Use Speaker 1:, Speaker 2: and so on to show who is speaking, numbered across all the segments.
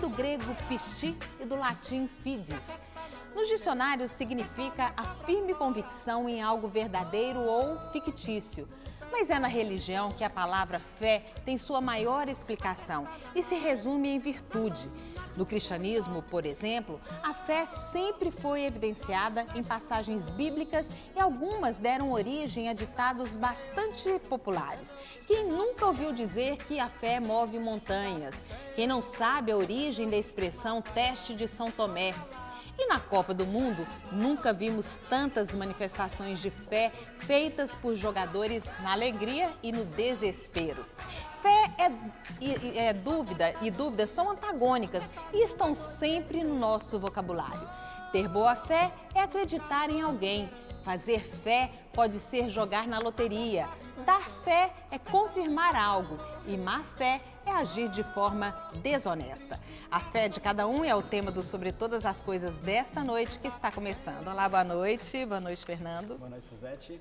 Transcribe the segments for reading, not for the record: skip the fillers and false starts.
Speaker 1: do grego pisti e do latim fides. Nos dicionários significa a firme convicção em algo verdadeiro ou fictício. Mas é na religião que a palavra fé tem sua maior explicação e se resume em virtude. No cristianismo, por exemplo, a fé sempre foi evidenciada em passagens bíblicas e algumas deram origem a ditados bastante populares. Quem nunca ouviu dizer que a fé move montanhas? Quem não sabe a origem da expressão teste de São Tomé? E na Copa do Mundo, nunca vimos tantas manifestações de fé feitas por jogadores na alegria e no desespero. Fé e dúvida são antagônicas e estão sempre no nosso vocabulário. Ter boa fé é acreditar em alguém. Fazer fé pode ser jogar na loteria. Dar fé é confirmar algo e má fé é agir de forma desonesta. A fé de cada um é o tema do Sobre Todas as Coisas desta noite que está começando. Olá, boa noite. Boa noite, Fernando.
Speaker 2: Boa noite, Suzete.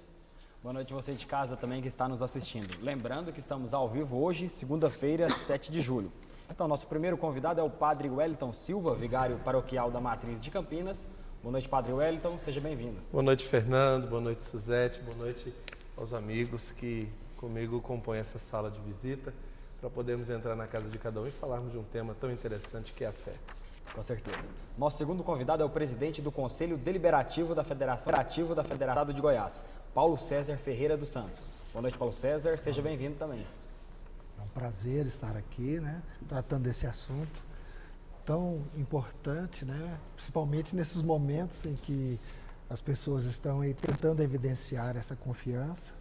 Speaker 2: Boa noite você de casa também que está nos assistindo. Lembrando que estamos ao vivo hoje, segunda-feira, 7 de julho. Então, nosso primeiro convidado é o Padre Wellington Silva, vigário paroquial da Matriz de Campinas. Boa noite, Padre Wellington. Seja bem-vindo.
Speaker 3: Boa noite, Fernando. Boa noite, Suzete. Boa noite aos amigos que comigo compõem essa sala de visita, para podermos entrar na casa de cada um e falarmos de um tema tão interessante que é a fé.
Speaker 2: Com certeza. Nosso segundo convidado é o presidente do Conselho Deliberativo da Federação de Goiás, Paulo César Ferreira dos Santos. Boa noite, Paulo César. Seja bem-vindo também.
Speaker 4: É um prazer estar aqui, tratando desse assunto tão importante, principalmente nesses momentos em que as pessoas estão aí tentando evidenciar essa confiança,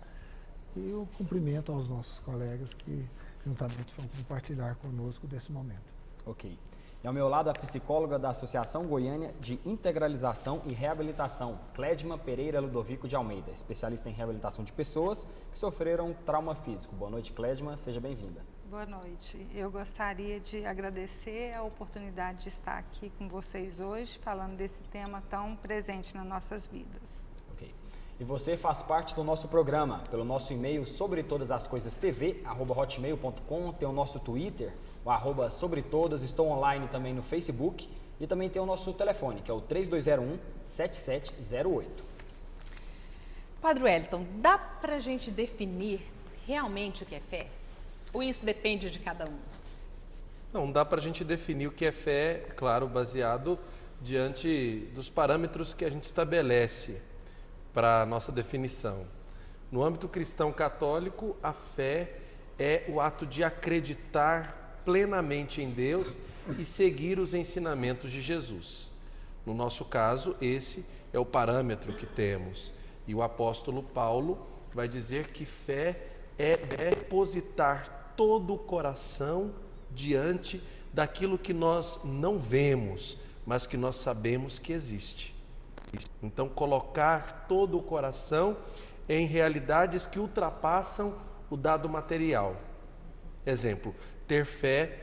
Speaker 4: e o cumprimento aos nossos colegas que juntamente vão compartilhar conosco desse momento.
Speaker 2: Ok. E ao meu lado, a psicóloga da Associação Goiânia de Integralização e Reabilitação, Clédima Pereira Ludovico de Almeida, especialista em reabilitação de pessoas que sofreram trauma físico. Boa noite, Clédima, seja bem-vinda.
Speaker 5: Boa noite. Eu gostaria de agradecer a oportunidade de estar aqui com vocês hoje, falando desse tema tão presente nas nossas vidas.
Speaker 2: Ok. E você faz parte do nosso programa pelo nosso e-mail sobretodasascoisastv@hotmail.com, tem o nosso Twitter, o @sobretodas, estou online também no Facebook e também tem o nosso telefone, que é o 3201-7708.
Speaker 1: Padre Wellington, dá pra gente definir realmente o que é fé? Ou isso depende de cada um?
Speaker 3: Não dá para a gente definir o que é fé, claro, baseado diante dos parâmetros que a gente estabelece para a nossa definição. No âmbito cristão católico, a fé é o ato de acreditar plenamente em Deus e seguir os ensinamentos de Jesus. No nosso caso, esse é o parâmetro que temos. E o apóstolo Paulo vai dizer que fé é depositar todo o coração diante daquilo que nós não vemos, mas que nós sabemos que existe. Então, colocar todo o coração em realidades que ultrapassam o dado material. Exemplo, ter fé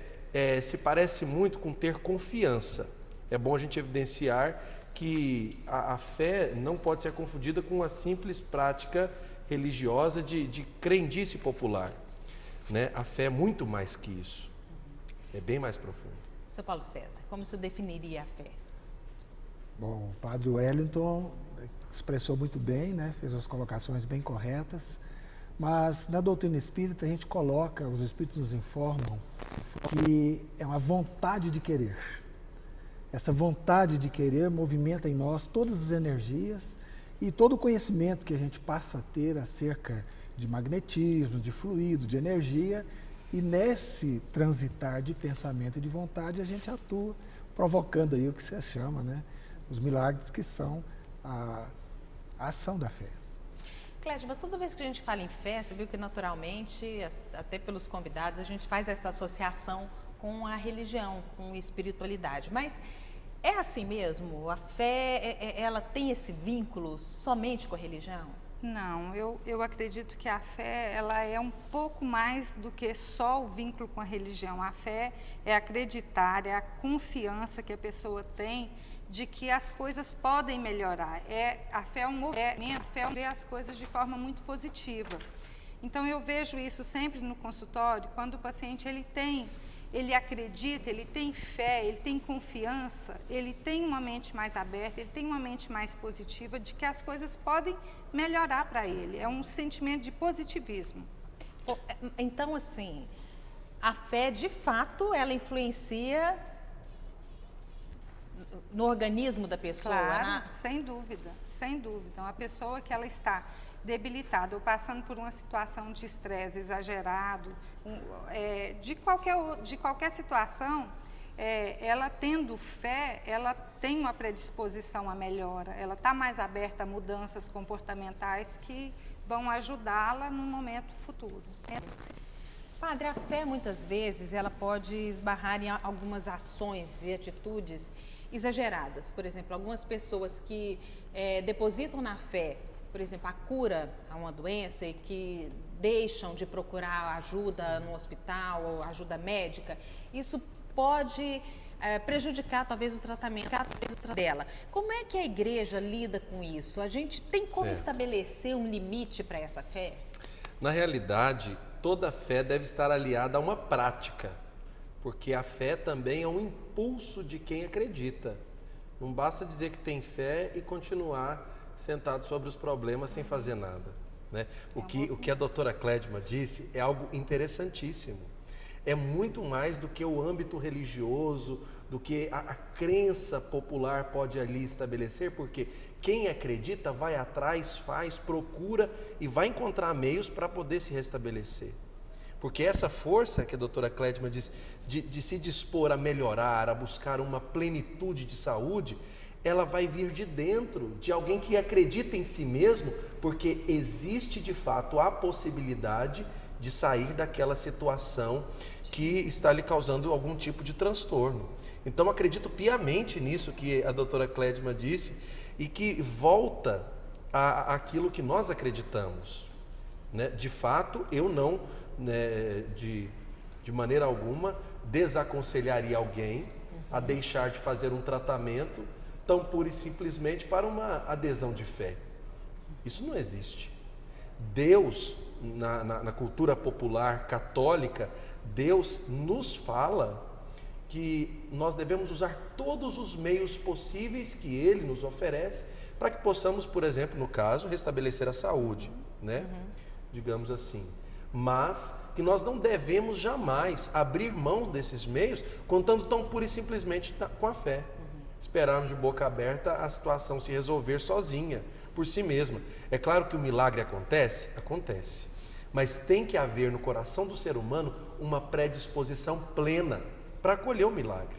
Speaker 3: se parece muito com ter confiança. É bom a gente evidenciar que a fé não pode ser confundida com uma simples prática religiosa de crendice popular. A fé é muito mais que isso. É bem mais profundo.
Speaker 1: Seu Paulo César, como você definiria a fé?
Speaker 4: Bom, o Padre Wellington expressou muito bem, fez as colocações bem corretas, mas na doutrina espírita a gente coloca, os espíritos nos informam, que é uma vontade de querer. Essa vontade de querer movimenta em nós todas as energias e todo o conhecimento que a gente passa a ter acerca de magnetismo, de fluido, de energia, e nesse transitar de pensamento e de vontade a gente atua, provocando aí o que você chama, os milagres que são a ação da fé.
Speaker 1: Clédima, toda vez que a gente fala em fé, você viu que naturalmente, até pelos convidados, a gente faz essa associação com a religião, com a espiritualidade, mas é assim mesmo? A fé, ela tem esse vínculo somente com a religião?
Speaker 5: Não, eu acredito que a fé ela é um pouco mais do que só o vínculo com a religião. A fé é acreditar, é a confiança que a pessoa tem de que as coisas podem melhorar. A fé é um movimento, a fé vê as coisas de forma muito positiva. Então eu vejo isso sempre no consultório, quando o paciente ele tem ele acredita, ele tem fé, ele tem confiança, ele tem uma mente mais aberta, ele tem uma mente mais positiva de que as coisas podem melhorar para ele. É um sentimento de positivismo.
Speaker 1: Então, assim, a fé, de fato, ela influencia no organismo da pessoa,
Speaker 5: Claro,
Speaker 1: né?
Speaker 5: sem dúvida, sem dúvida. Uma pessoa que ela está debilitada ou passando por uma situação de estresse exagerado, de qualquer situação, ela tendo fé, ela tem uma predisposição à melhora, ela está mais aberta a mudanças comportamentais que vão ajudá-la no momento futuro.
Speaker 1: Padre, a fé muitas vezes ela pode esbarrar em algumas ações e atitudes exageradas. Por exemplo, algumas pessoas que depositam na fé, por exemplo, a cura a uma doença e que deixam de procurar ajuda no hospital ou ajuda médica, isso pode prejudicar talvez o tratamento dela. Como é que a igreja lida com isso? A gente tem como estabelecer um limite para essa fé?
Speaker 3: Na realidade, toda fé deve estar aliada a uma prática, porque a fé também é um impulso de quem acredita. Não basta dizer que tem fé e continuar sentado sobre os problemas sem fazer nada, né? O que a doutora Clédima disse é algo interessantíssimo. É muito mais do que o âmbito religioso, do que a crença popular pode ali estabelecer, porque quem acredita vai atrás, faz, procura e vai encontrar meios para poder se restabelecer. Porque essa força que a doutora Clédima diz, de se dispor a melhorar, a buscar uma plenitude de saúde, ela vai vir de dentro, de alguém que acredita em si mesmo, porque existe de fato a possibilidade de sair daquela situação que está lhe causando algum tipo de transtorno. Então acredito piamente nisso que a doutora Clédima disse e que volta àquilo que nós acreditamos, né? De fato, eu não, né, de maneira alguma, desaconselharia alguém a deixar de fazer um tratamento tão pura e simplesmente para uma adesão de fé. Isso não existe. Deus, na cultura popular católica, Deus nos fala que nós devemos usar todos os meios possíveis que Ele nos oferece para que possamos, por exemplo, no caso, restabelecer a saúde, né? Digamos assim. Mas que nós não devemos jamais abrir mão desses meios, contando tão pura e simplesmente com a fé. Esperarmos de boca aberta a situação se resolver sozinha, por si mesma. É claro que o milagre acontece? Acontece. Mas tem que haver no coração do ser humano uma predisposição plena para acolher o milagre,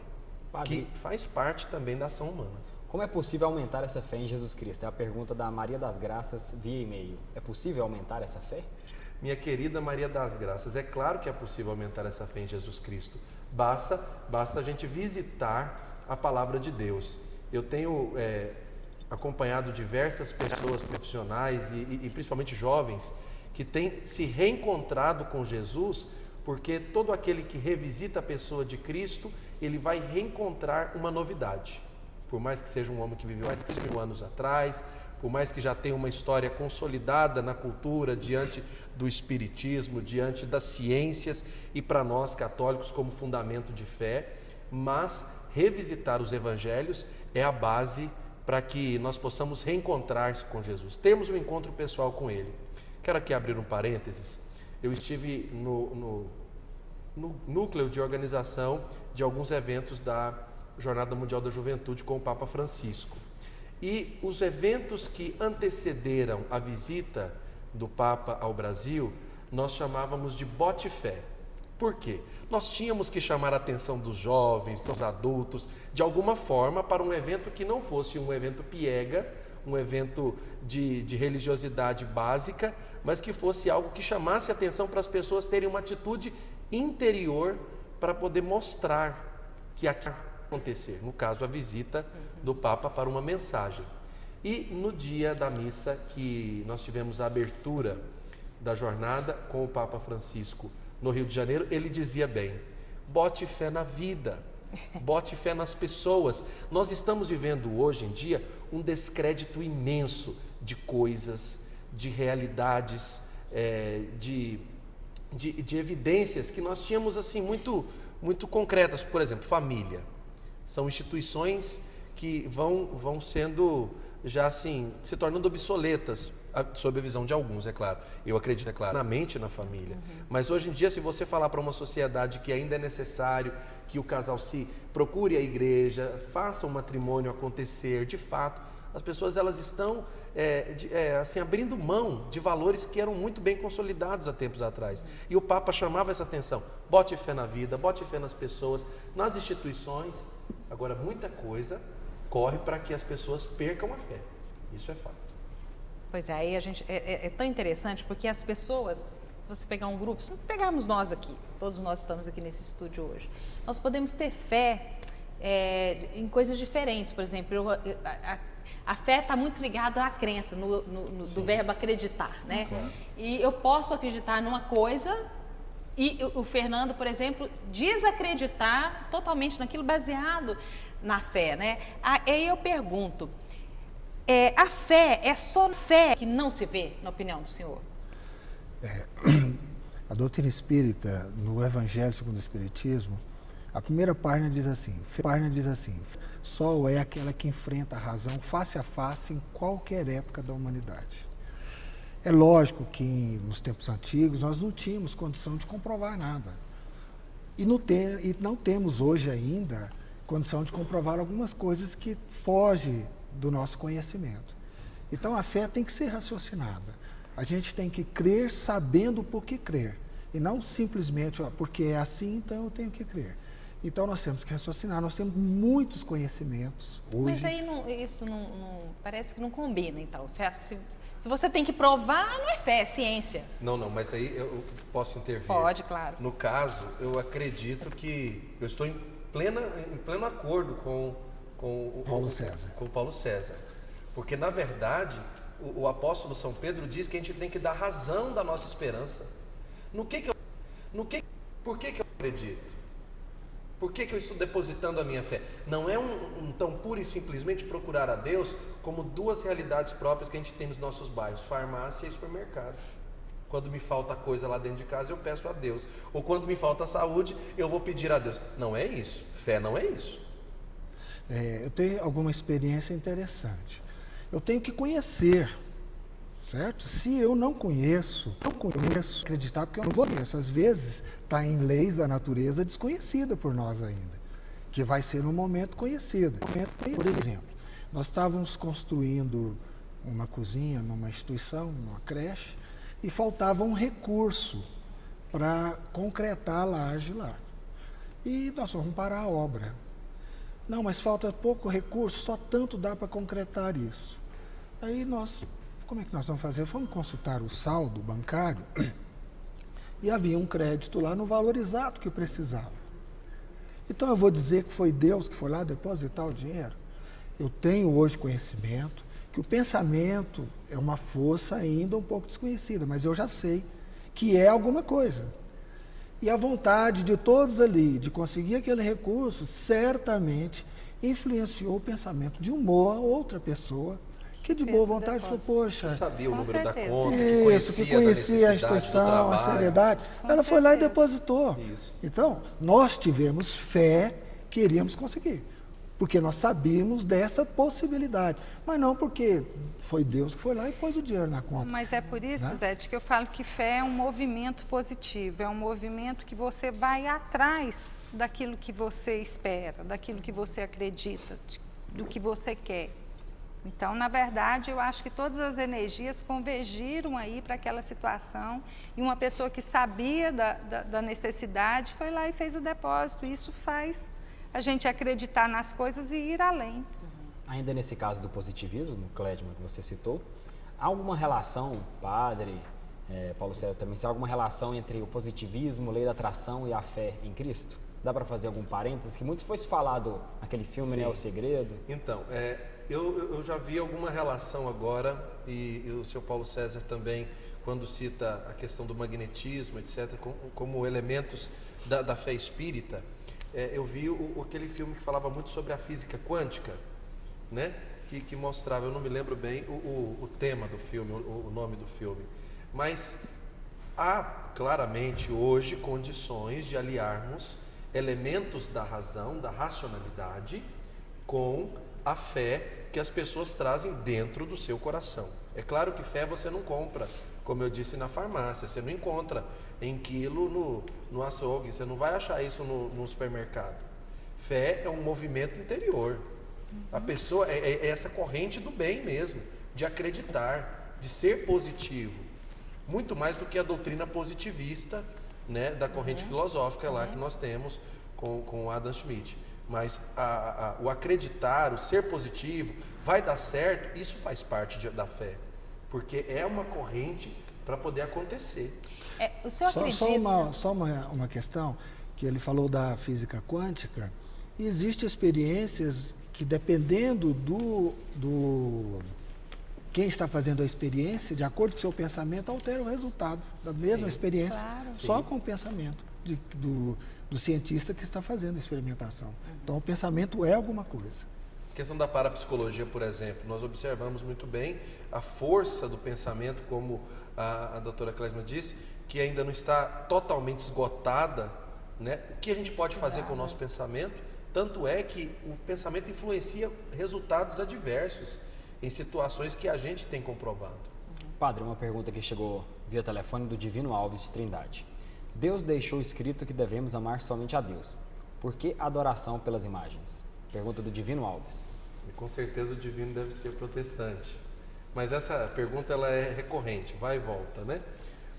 Speaker 3: que faz parte também da ação humana.
Speaker 2: Como é possível aumentar essa fé em Jesus Cristo? É a pergunta da Maria das Graças via e-mail. É possível aumentar essa fé?
Speaker 3: Minha querida Maria das Graças, é claro que é possível aumentar essa fé em Jesus Cristo. Basta a gente visitar a palavra de Deus. Eu tenho acompanhado diversas pessoas profissionais e principalmente jovens que têm se reencontrado com Jesus, porque todo aquele que revisita a pessoa de Cristo, ele vai reencontrar uma novidade. Por mais que seja um homem que viveu mais de 5.000 anos atrás, por mais que já tenha uma história consolidada na cultura, diante do espiritismo, diante das ciências e para nós católicos como fundamento de fé, mas revisitar os evangelhos é a base para que nós possamos reencontrar-se com Jesus, termos um encontro pessoal com Ele. Quero aqui abrir um parênteses. Eu estive no núcleo de organização de alguns eventos da Jornada Mundial da Juventude com o Papa Francisco. E os eventos que antecederam a visita do Papa ao Brasil, nós chamávamos de bote-fé. Por quê? Nós tínhamos que chamar a atenção dos jovens, dos adultos, de alguma forma, para um evento que não fosse um evento piega, um evento de religiosidade básica, mas que fosse algo que chamasse a atenção para as pessoas terem uma atitude interior para poder mostrar que aqui acontecer, no caso a visita do Papa para uma mensagem. E no dia da missa que nós tivemos a abertura da jornada com o Papa Francisco no Rio de Janeiro, ele dizia bem: bote fé na vida, bote fé nas pessoas. Nós estamos vivendo hoje em dia um descrédito imenso de coisas, de realidades, de evidências que nós tínhamos assim muito muito concretas. Por exemplo, família. São instituições que vão sendo já assim, se tornando obsoletas, sob a visão de alguns, é claro. Eu acredito, é claro, na família. Mas hoje em dia, se você falar para uma sociedade que ainda é necessário que o casal se procure a igreja, faça um matrimônio acontecer, de fato, as pessoas elas estão assim, abrindo mão de valores que eram muito bem consolidados há tempos atrás. E o Papa chamava essa atenção: bote fé na vida, bote fé nas pessoas, nas instituições. Agora, muita coisa corre para que as pessoas percam a fé. Isso é fato.
Speaker 1: Pois é, aí a gente é tão interessante porque as pessoas, se você pegar um grupo, se pegarmos nós aqui, todos nós estamos aqui nesse estúdio hoje, nós podemos ter fé em coisas diferentes. Por exemplo, a fé está muito ligada à crença, do verbo acreditar, né? Claro. E eu posso acreditar numa coisa e o Fernando, por exemplo, desacreditar totalmente naquilo baseado na fé, né? Aí eu pergunto, a fé é só fé que não se vê, na opinião do senhor?
Speaker 4: A doutrina espírita, no Evangelho segundo o Espiritismo, a primeira página diz assim, só é aquela que enfrenta a razão face a face em qualquer época da humanidade. É lógico que nos tempos antigos nós não tínhamos condição de comprovar nada. E não temos hoje ainda condição de comprovar algumas coisas que fogem do nosso conhecimento. Então a fé tem que ser raciocinada. A gente tem que crer sabendo por que crer. E não simplesmente, porque é assim, então eu tenho que crer. Então nós temos que raciocinar, nós temos muitos conhecimentos hoje.
Speaker 1: Mas aí isso não parece que não combina, então. Se você tem que provar, não é fé, é ciência.
Speaker 3: Não, mas aí eu posso intervir.
Speaker 1: Pode, claro.
Speaker 3: No caso, eu acredito que eu estou em pleno acordo com Paulo César. Porque, na verdade, o apóstolo São Pedro diz que a gente tem que dar razão da nossa esperança. Por que que eu acredito? Por que eu estou depositando a minha fé? Não é tão pura e simplesmente procurar a Deus como duas realidades próprias que a gente tem nos nossos bairros, farmácia e supermercado. Quando me falta coisa lá dentro de casa, eu peço a Deus. Ou quando me falta saúde, eu vou pedir a Deus. Não é isso. Fé não é isso.
Speaker 4: Eu tenho alguma experiência interessante. Eu tenho que conhecer, certo? Se eu não conheço acreditar, porque eu não vou conhecer. Às vezes está em leis da natureza desconhecida por nós ainda, que vai ser um momento conhecido. Por exemplo, nós estávamos construindo uma cozinha numa instituição, numa creche, e faltava um recurso para concretar a laje lá. E nós vamos parar a obra. Não, mas falta pouco recurso, só tanto dá para concretar isso. Aí como é que nós vamos fazer? Fomos consultar o saldo bancário e havia um crédito lá no valor exato que precisava. Então eu vou dizer que foi Deus que foi lá depositar o dinheiro? Eu tenho hoje conhecimento que o pensamento é uma força ainda um pouco desconhecida, mas eu já sei que é alguma coisa. E a vontade de todos ali de conseguir aquele recurso certamente influenciou o pensamento de uma outra pessoa que de boa vontade falou, poxa...
Speaker 3: Que sabia o número da conta,
Speaker 4: que conhecia a instituição, a seriedade. Ela foi lá e depositou.
Speaker 3: Isso.
Speaker 4: Então, nós tivemos fé que iríamos conseguir, porque nós sabíamos dessa possibilidade, mas não porque foi Deus que foi lá e pôs o dinheiro na conta.
Speaker 5: Mas é por isso, né, Zé, que eu falo que fé é um movimento positivo, é um movimento que você vai atrás daquilo que você espera, daquilo que você acredita, do que você quer. Então, na verdade, eu acho que todas as energias convergiram aí para aquela situação e uma pessoa que sabia da necessidade foi lá e fez o depósito. Isso faz a gente acreditar nas coisas e ir além.
Speaker 2: Ainda nesse caso do positivismo, Clédima, que você citou, há alguma relação, padre, Paulo César também, se há alguma relação entre o positivismo, lei da atração e a fé em Cristo? Dá para fazer algum parênteses? Que muito foi falado naquele filme, né, O Segredo.
Speaker 3: Então, eu já vi alguma relação agora, e o seu Paulo César também, quando cita a questão do magnetismo, etc., como elementos da fé espírita. Eu vi aquele filme que falava muito sobre a física quântica, né? Que mostrava, eu não me lembro bem o tema do filme, o nome do filme, mas há claramente hoje condições de aliarmos elementos da razão, da racionalidade, com a fé que as pessoas trazem dentro do seu coração. É claro que fé você não compra, como eu disse, na farmácia, você não encontra em quilo no açougue, você não vai achar isso no supermercado. Fé é um movimento interior. A pessoa é essa corrente do bem mesmo, de acreditar, de ser positivo. Muito mais do que a doutrina positivista, né, da corrente filosófica lá que nós temos com Adam Smith. Mas o acreditar, o ser positivo, vai dar certo, isso faz parte da fé. Porque é uma corrente para poder acontecer.
Speaker 1: O senhor acredita...
Speaker 4: Só uma questão, que ele falou da física quântica. Existem experiências que, dependendo quem está fazendo a experiência, de acordo com o seu pensamento, altera o resultado da mesma experiência, só com o pensamento do cientista que está fazendo a experimentação. Então, o pensamento é alguma coisa.
Speaker 3: A questão da parapsicologia, por exemplo, nós observamos muito bem a força do pensamento, como a doutora Klesma disse, que ainda não está totalmente esgotada, né? O que a gente pode fazer com o nosso pensamento? Tanto é que o pensamento influencia resultados adversos em situações que a gente tem comprovado.
Speaker 2: Padre, uma pergunta que chegou via telefone do Divino Alves de Trindade. Deus deixou escrito que devemos amar somente a Deus. Por que adoração pelas imagens? Pergunta do Divino Alves.
Speaker 3: E com certeza o Divino deve ser protestante. Mas essa pergunta ela é recorrente, vai e volta, né?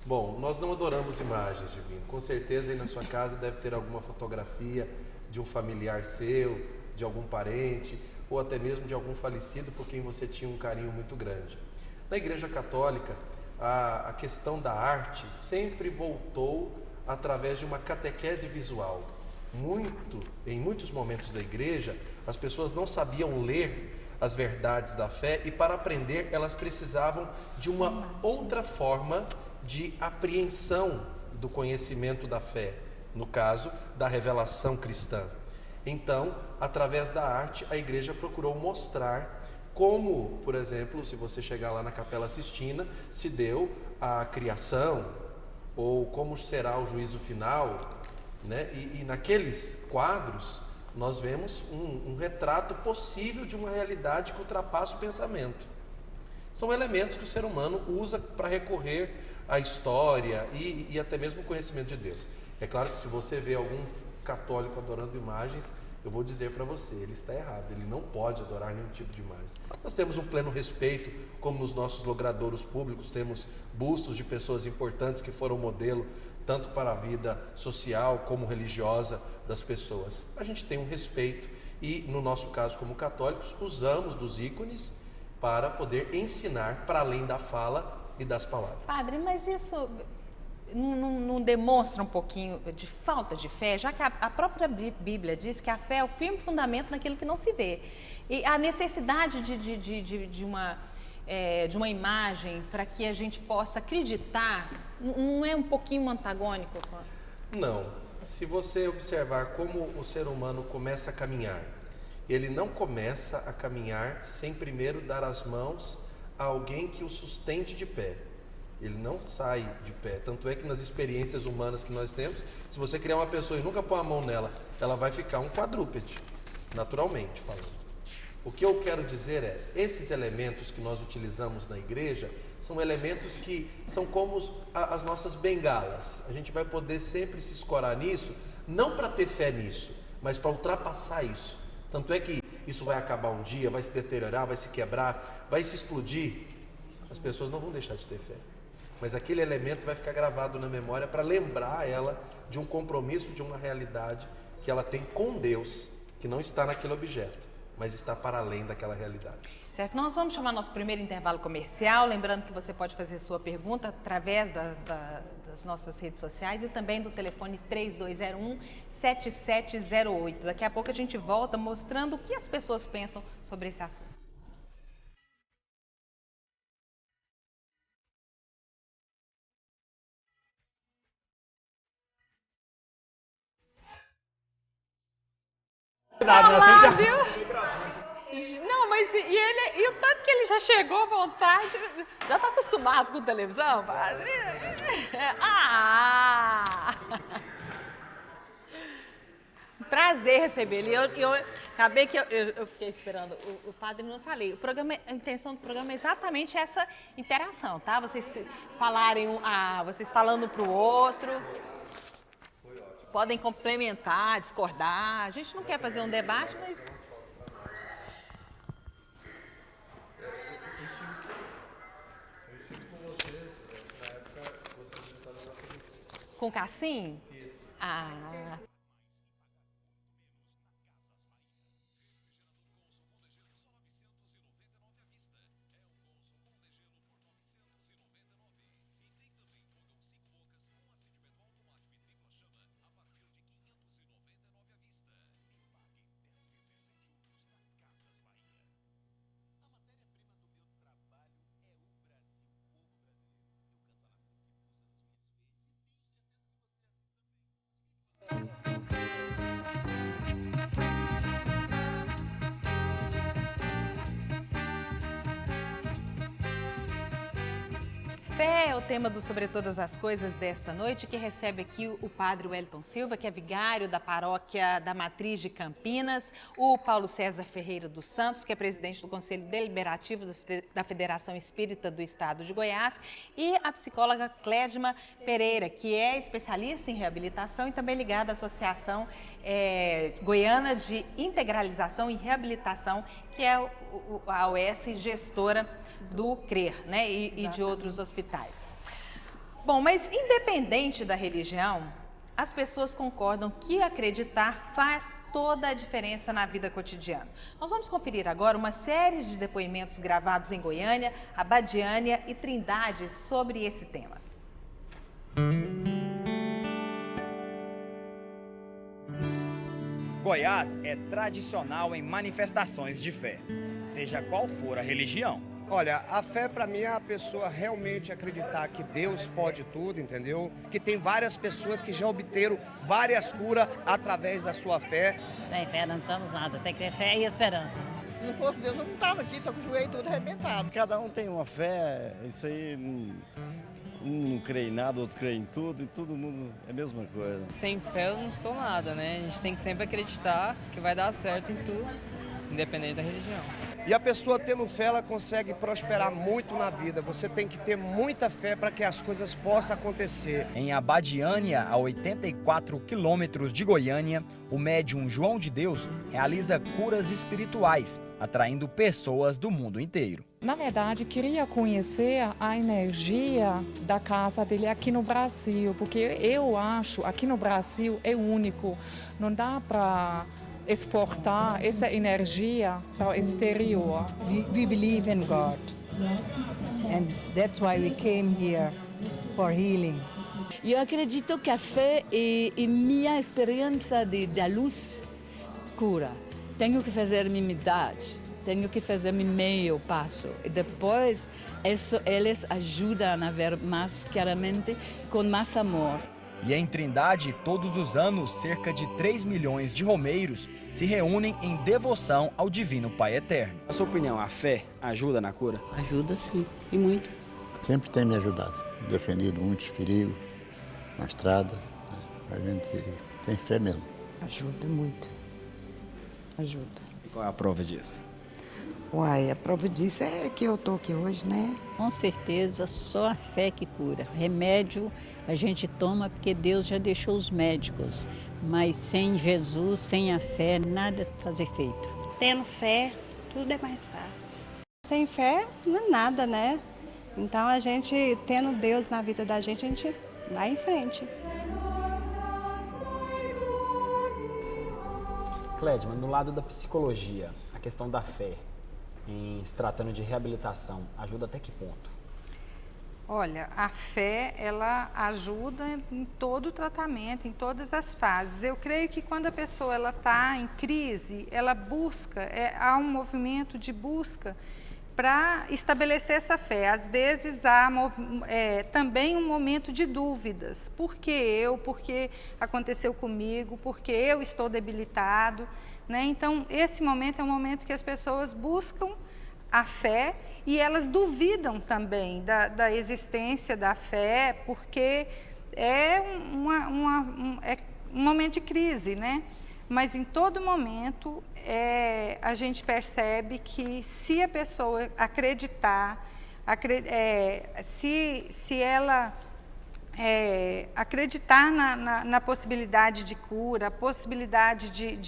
Speaker 3: Bom, nós não adoramos imagens, Divino. Com certeza aí na sua casa deve ter alguma fotografia de um familiar seu, de algum parente, ou até mesmo de algum falecido por quem você tinha um carinho muito grande. Na Igreja Católica, a questão da arte sempre voltou através de uma catequese visual. Em muitos momentos da Igreja, as pessoas não sabiam ler as verdades da fé e, para aprender, elas precisavam de uma outra forma de apreensão do conhecimento da fé, no caso da revelação cristã. Então, através da arte, a Igreja procurou mostrar como, por exemplo, se você chegar lá na Capela Sistina, se deu a criação, ou como será o juízo final, né? E naqueles quadros nós vemos um retrato possível de uma realidade que ultrapassa o pensamento. São elementos que o ser humano usa para recorrer à história e até mesmo o conhecimento de Deus. É claro que se você vê algum católico adorando imagens, eu vou dizer para você, ele está errado, ele não pode adorar nenhum tipo de imagem. Nós temos um pleno respeito, como nos nossos logradouros públicos, temos bustos de pessoas importantes que foram modelo, tanto para a vida social como religiosa das pessoas. A gente tem um respeito e, no nosso caso como católicos, usamos dos ícones para poder ensinar para além da fala e das palavras.
Speaker 1: Padre, mas isso não demonstra um pouquinho de falta de fé, já que a própria Bíblia diz que a fé é o firme fundamento naquilo que não se vê. E a necessidade de uma imagem para que a gente possa acreditar, não é um pouquinho antagônico?
Speaker 3: Não. Se você observar como o ser humano começa a caminhar, ele não começa a caminhar sem primeiro dar as mãos a alguém que o sustente de pé. Ele não sai de pé. Tanto é que nas experiências humanas que nós temos, se você criar uma pessoa e nunca pôr a mão nela, ela vai ficar um quadrúpede, naturalmente falando. O que eu quero dizer é, esses elementos que nós utilizamos na igreja, são elementos que são como as nossas bengalas. A gente vai poder sempre se escorar nisso, não para ter fé nisso, mas para ultrapassar isso. Tanto é que isso vai acabar um dia, vai se deteriorar, vai se quebrar, vai se explodir. As pessoas não vão deixar de ter fé. Mas aquele elemento vai ficar gravado na memória para lembrar ela de um compromisso, de uma realidade que ela tem com Deus, que não está naquele objeto, mas está para além daquela realidade.
Speaker 1: Certo, nós vamos chamar nosso primeiro intervalo comercial, lembrando que você pode fazer sua pergunta através das nossas redes sociais e também do telefone 3201-7708. Daqui a pouco a gente volta mostrando o que as pessoas pensam sobre esse assunto. Viu? Não, mas e o tanto que ele já chegou à vontade, já está acostumado com televisão, padre? prazer recebê-lo. Eu acabei que eu fiquei esperando o padre, não falei. A intenção do programa é exatamente essa interação, tá? Vocês vocês falando para o outro. Podem complementar, discordar. A gente não quer fazer um debate, mas... Com o Cassim? Isso. Ah... Fé é o tema do Sobre Todas as Coisas desta noite, que recebe aqui o padre Wellington Silva, que é vigário da paróquia da Matriz de Campinas, o Paulo César Ferreira dos Santos, que é presidente do Conselho Deliberativo da Federação Espírita do Estado de Goiás, e a psicóloga Clédima Pereira, que é especialista em reabilitação e também ligada à Associação Goiana de Integralização e Reabilitação, que é a OS gestora do CRER, né, e de outros hospitais. Bom, mas independente da religião, as pessoas concordam que acreditar faz toda a diferença na vida cotidiana. Nós vamos conferir agora uma série de depoimentos gravados em Goiânia, Abadiânia e Trindade sobre esse tema.
Speaker 2: Goiás é tradicional em manifestações de fé, seja qual for a religião.
Speaker 6: Olha, a fé para mim é a pessoa realmente acreditar que Deus pode tudo, entendeu? Que tem várias pessoas que já obteram várias curas através da sua fé.
Speaker 7: Sem fé não somos nada, tem que ter fé e esperança.
Speaker 8: Se não fosse Deus, eu não estava aqui, estou com o joelho todo arrebentado.
Speaker 9: Cada um tem uma fé, isso aí, um não crê em nada, outro crê em tudo, e todo mundo é a mesma coisa.
Speaker 10: Sem fé eu não sou nada, né? A gente tem que sempre acreditar que vai dar certo em tudo, independente da religião.
Speaker 6: E a pessoa tendo fé, ela consegue prosperar muito na vida. Você tem que ter muita fé para que as coisas possam acontecer.
Speaker 2: Em Abadiânia, a 84 quilômetros de Goiânia, o médium João de Deus realiza curas espirituais, atraindo pessoas do mundo inteiro.
Speaker 11: Na verdade, queria conhecer a energia da casa dele aqui no Brasil, porque eu acho aqui no Brasil é único. Não dá para exportar essa energia para o exterior.
Speaker 12: We believe in God, and that's why we came here for healing.
Speaker 13: Eu acredito que a fé e minha experiência da luz cura. Tenho que fazer minha idade, tenho que fazer meu meio passo e depois eles ajudam a ver mais claramente com mais amor.
Speaker 2: E em Trindade, todos os anos, cerca de 3 milhões de romeiros se reúnem em devoção ao Divino Pai Eterno.
Speaker 14: Na sua opinião, a fé ajuda na cura?
Speaker 15: Ajuda sim, e muito.
Speaker 16: Sempre tem me ajudado, defendido muitos perigos na estrada. A gente tem fé mesmo.
Speaker 15: Ajuda muito. Ajuda.
Speaker 14: E qual é a prova disso?
Speaker 15: Uai, a prova disso é que eu estou aqui hoje, né?
Speaker 17: Com certeza, só a fé que cura. Remédio a gente toma porque Deus já deixou os médicos. Mas sem Jesus, sem a fé, nada fazer feito.
Speaker 18: Tendo fé, tudo é mais fácil. Sem fé, não é nada, né? Então, a gente, tendo Deus na vida da gente, a gente vai em frente.
Speaker 2: Clédima, no lado da psicologia, a questão da fé, em se tratando de reabilitação, ajuda até que ponto?
Speaker 5: Olha, a fé, ela ajuda em todo o tratamento, em todas as fases. Eu creio que quando a pessoa está em crise, ela busca, há um movimento de busca para estabelecer essa fé. Às vezes há também um momento de dúvidas. Por que eu? Por que aconteceu comigo? Por que eu estou debilitado? Né? Então, esse momento é um momento que as pessoas buscam a fé e elas duvidam também da existência da fé, porque é um momento de crise, né? mas em todo momento a gente percebe que se a pessoa acreditar, se ela acreditar na possibilidade de cura, a possibilidade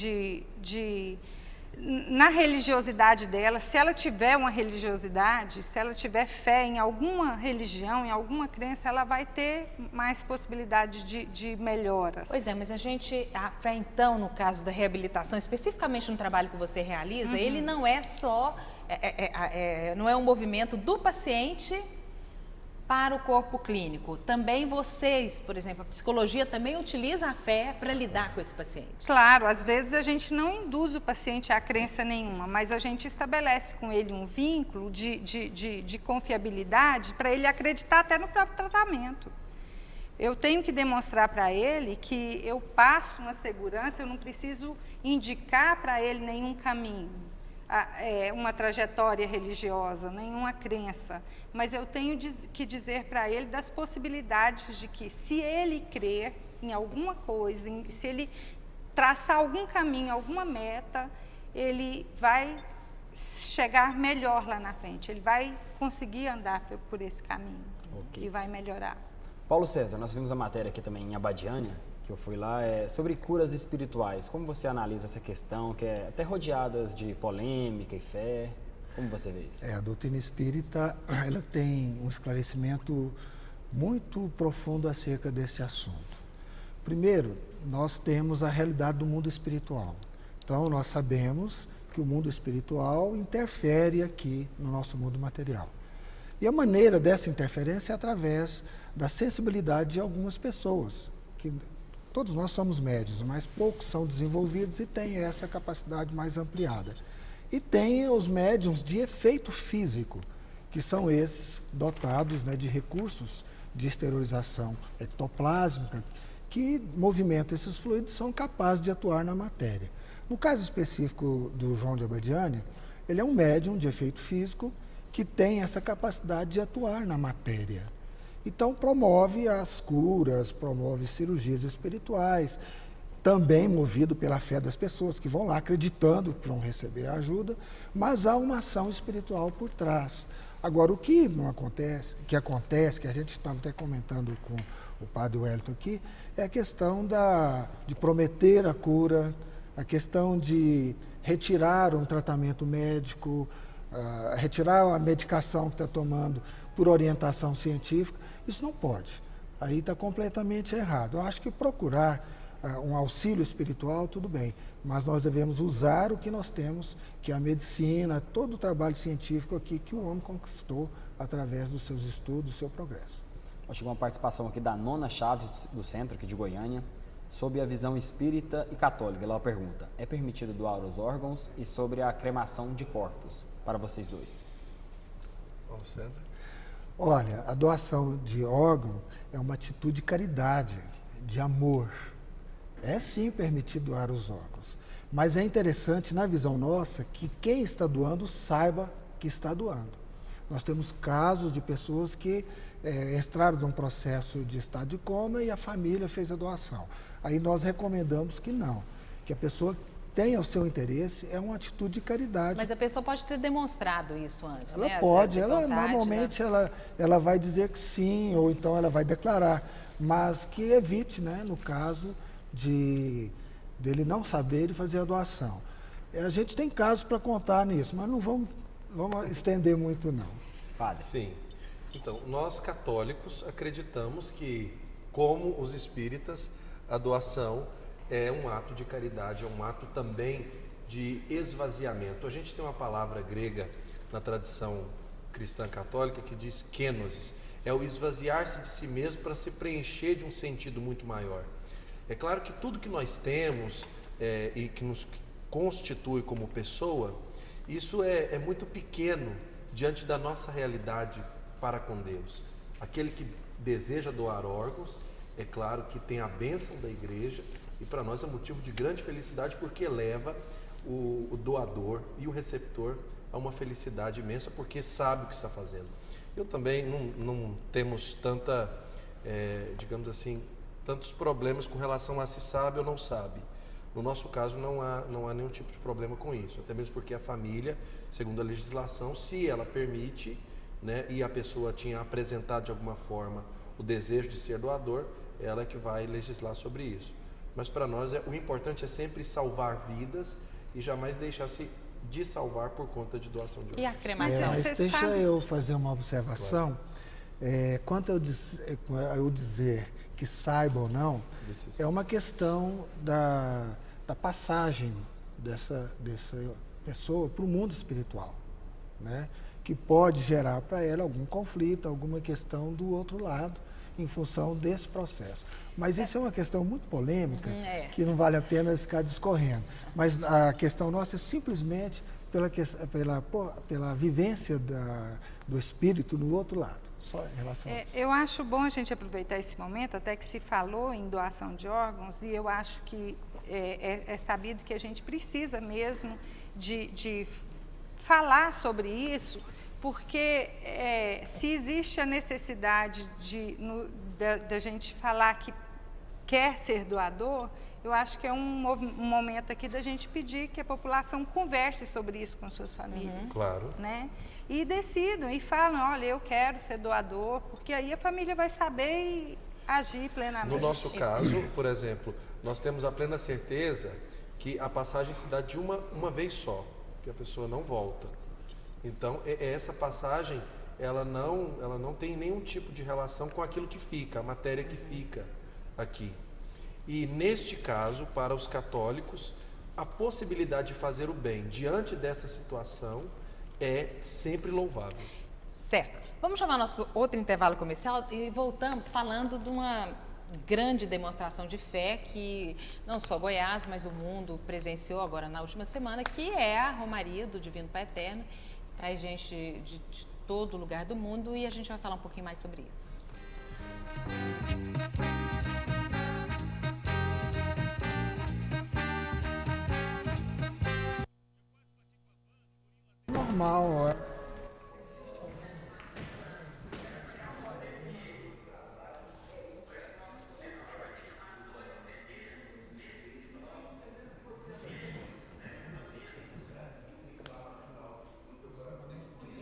Speaker 5: na religiosidade dela, se ela tiver uma religiosidade, se ela tiver fé em alguma religião, em alguma crença, ela vai ter mais possibilidade de melhoras.
Speaker 1: Pois é, mas a fé então, no caso da reabilitação, especificamente no trabalho que você realiza, ele não é só, não é um movimento do paciente para o corpo clínico. Também vocês, por exemplo, a psicologia também utiliza a fé para lidar com esse paciente.
Speaker 5: Claro, às vezes a gente não induz o paciente a crença nenhuma, mas a gente estabelece com ele um vínculo de confiabilidade para ele acreditar até no próprio tratamento. Eu tenho que demonstrar para ele que eu passo uma segurança, eu não preciso indicar para ele nenhum caminho, uma trajetória religiosa, nenhuma crença, mas eu tenho que dizer para ele das possibilidades de que, se ele crer em alguma coisa, se ele traçar algum caminho, alguma meta, ele vai chegar melhor lá na frente, ele vai conseguir andar por esse caminho e vai melhorar.
Speaker 2: Paulo César, nós vimos a matéria aqui também em Abadiânia, que eu fui lá, sobre curas espirituais. Como você analisa essa questão, que é até rodeada de polêmica e fé? Como você vê isso?
Speaker 4: A doutrina espírita, ela tem um esclarecimento muito profundo acerca desse assunto. Primeiro, nós temos a realidade do mundo espiritual. Então, nós sabemos que o mundo espiritual interfere aqui no nosso mundo material. E a maneira dessa interferência é através da sensibilidade de algumas pessoas, que todos nós somos médiuns, mas poucos são desenvolvidos e têm essa capacidade mais ampliada. E tem os médiuns de efeito físico, que são esses dotados, né, de recursos de exteriorização ectoplásmica, que movimentam esses fluidos e são capazes de atuar na matéria. No caso específico do João de Abadiânia, ele é um médium de efeito físico que tem essa capacidade de atuar na matéria. Então, promove as curas, promove cirurgias espirituais, também movido pela fé das pessoas que vão lá acreditando que vão receber a ajuda, mas há uma ação espiritual por trás. Agora, o que não acontece, que a gente estava até comentando com o padre Wellington aqui, é a questão de prometer a cura, a questão de retirar um tratamento médico, retirar a medicação que está tomando por orientação científica. Isso não pode. Aí está completamente errado. Eu acho que procurar um auxílio espiritual, tudo bem, mas nós devemos usar o que nós temos, que é a medicina, todo o trabalho científico aqui que o homem conquistou através dos seus estudos, do seu progresso.
Speaker 2: Chegou uma participação aqui da Nona Chaves, do centro aqui de Goiânia, sobre a visão espírita e católica. Ela pergunta: é permitido doar os órgãos? E sobre a cremação de corpos, para vocês dois.
Speaker 3: Paulo César.
Speaker 4: Olha, a doação de órgão é uma atitude de caridade, de amor. É sim permitido doar os órgãos, mas é interessante, na visão nossa, que quem está doando saiba que está doando. Nós temos casos de pessoas que entraram num processo de estado de coma e a família fez a doação. Aí nós recomendamos que não, que a pessoa tenha o seu interesse, é uma atitude de caridade.
Speaker 1: Mas a pessoa pode ter demonstrado isso antes,
Speaker 4: ela
Speaker 1: né?
Speaker 4: Pode, normalmente ela vai dizer que sim, ou então ela vai declarar, mas que evite, né, no caso dele não saber e fazer a doação. A gente tem casos para contar nisso, mas não vamos estender muito não.
Speaker 2: Padre.
Speaker 3: Sim. Então, nós católicos acreditamos que, como os espíritas, a doação é um ato de caridade, é um ato também de esvaziamento. A gente tem uma palavra grega na tradição cristã católica que diz kenosis, é o esvaziar-se de si mesmo para se preencher de um sentido muito maior. É claro que tudo que nós temos e que nos constitui como pessoa, isso é muito pequeno diante da nossa realidade para com Deus. Aquele que deseja doar órgãos, é claro que tem a bênção da igreja, e para nós é motivo de grande felicidade, porque leva o doador e o receptor a uma felicidade imensa, porque sabe o que está fazendo. Eu também não temos digamos assim, tantos problemas com relação a se sabe ou não sabe, No nosso caso, não há nenhum tipo de problema com isso, até mesmo porque a família, segundo a legislação, se ela permite, né, e a pessoa tinha apresentado de alguma forma o desejo de ser doador, ela é que vai legislar sobre isso. Mas para nós, o importante é sempre salvar vidas e jamais deixar-se de salvar por conta de doação de órgãos.
Speaker 1: E a cremação?
Speaker 4: Mas deixa eu fazer uma observação. Claro. Quanto eu dizer que saiba ou não, é uma questão da passagem dessa pessoa para o mundo espiritual, né? Que pode gerar para ela algum conflito, alguma questão do outro lado, em função desse processo. Mas isso é uma questão muito polêmica, que não vale a pena ficar discorrendo. Mas a questão nossa é simplesmente pela vivência do espírito no outro lado. Só em relação a isso.
Speaker 5: Eu acho bom a gente aproveitar esse momento, até que se falou em doação de órgãos, e eu acho que é sabido que a gente precisa mesmo de falar sobre isso, porque se existe a necessidade da gente falar que quer ser doador, eu acho que é um momento aqui da gente pedir que a população converse sobre isso com suas famílias.
Speaker 3: Claro.
Speaker 5: Né? E decidam e falam, olha, eu quero ser doador, porque aí a família vai saber e agir plenamente.
Speaker 3: No nosso caso, por exemplo, nós temos a plena certeza que a passagem se dá de uma vez só, que a pessoa não volta. Então, essa passagem, ela não tem nenhum tipo de relação com aquilo que fica, a matéria que fica aqui. E neste caso, para os católicos, a possibilidade de fazer o bem diante dessa situação é sempre louvável.
Speaker 1: Certo. Vamos chamar nosso outro intervalo comercial e voltamos falando de uma grande demonstração de fé que não só Goiás, mas o mundo presenciou agora na última semana, que é a Romaria do Divino Pai Eterno. Traz gente de todo lugar do mundo e a gente vai falar um pouquinho mais sobre isso.
Speaker 4: Normal,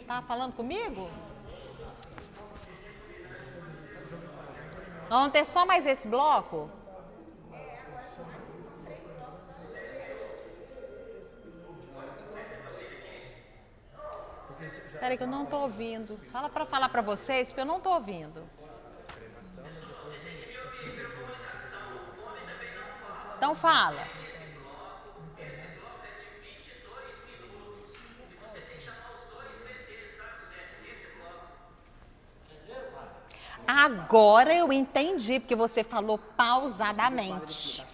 Speaker 1: Tá falando comigo? Nós vamos ter só mais esse bloco? Peraí que eu não estou ouvindo. Fala para falar para vocês, porque eu não estou ouvindo. Então fala. Agora eu entendi, porque você falou pausadamente.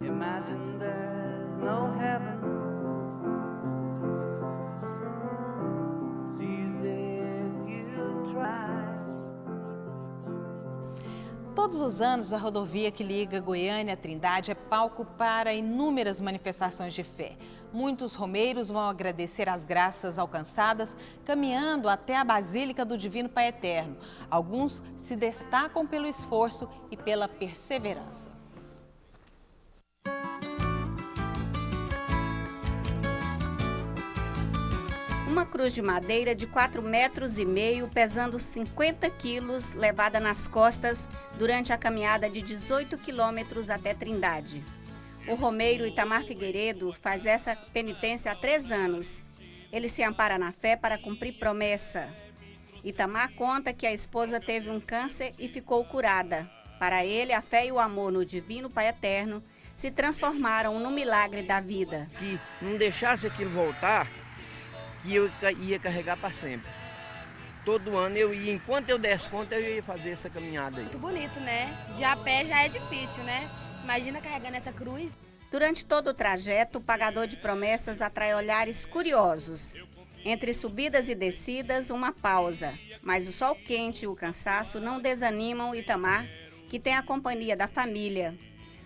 Speaker 19: Imagine there's no heaven.
Speaker 1: Todos os anos, a rodovia que liga Goiânia a Trindade é palco para inúmeras manifestações de fé. Muitos romeiros vão agradecer as graças alcançadas, caminhando até a Basílica do Divino Pai Eterno. Alguns se destacam pelo esforço e pela perseverança.
Speaker 20: Uma cruz de madeira de 4,5 metros, pesando 50 quilos, levada nas costas durante a caminhada de 18 quilômetros até Trindade. O romeiro Itamar Figueiredo faz essa penitência há 3 anos. Ele se ampara na fé para cumprir promessa. Itamar conta que a esposa teve um câncer e ficou curada. Para ele, a fé e o amor no Divino Pai Eterno se transformaram no milagre da vida.
Speaker 21: Que não deixasse aquilo voltar, que eu ia carregar para sempre. Todo ano eu ia, enquanto eu desse conta, eu ia fazer essa caminhada aí.
Speaker 22: Muito bonito, né? De a pé já é difícil, né? Imagina carregando essa cruz.
Speaker 20: Durante todo o trajeto, o pagador de promessas atrai olhares curiosos. Entre subidas e descidas, uma pausa. Mas o sol quente e o cansaço não desanimam o Itamar, que tem a companhia da família.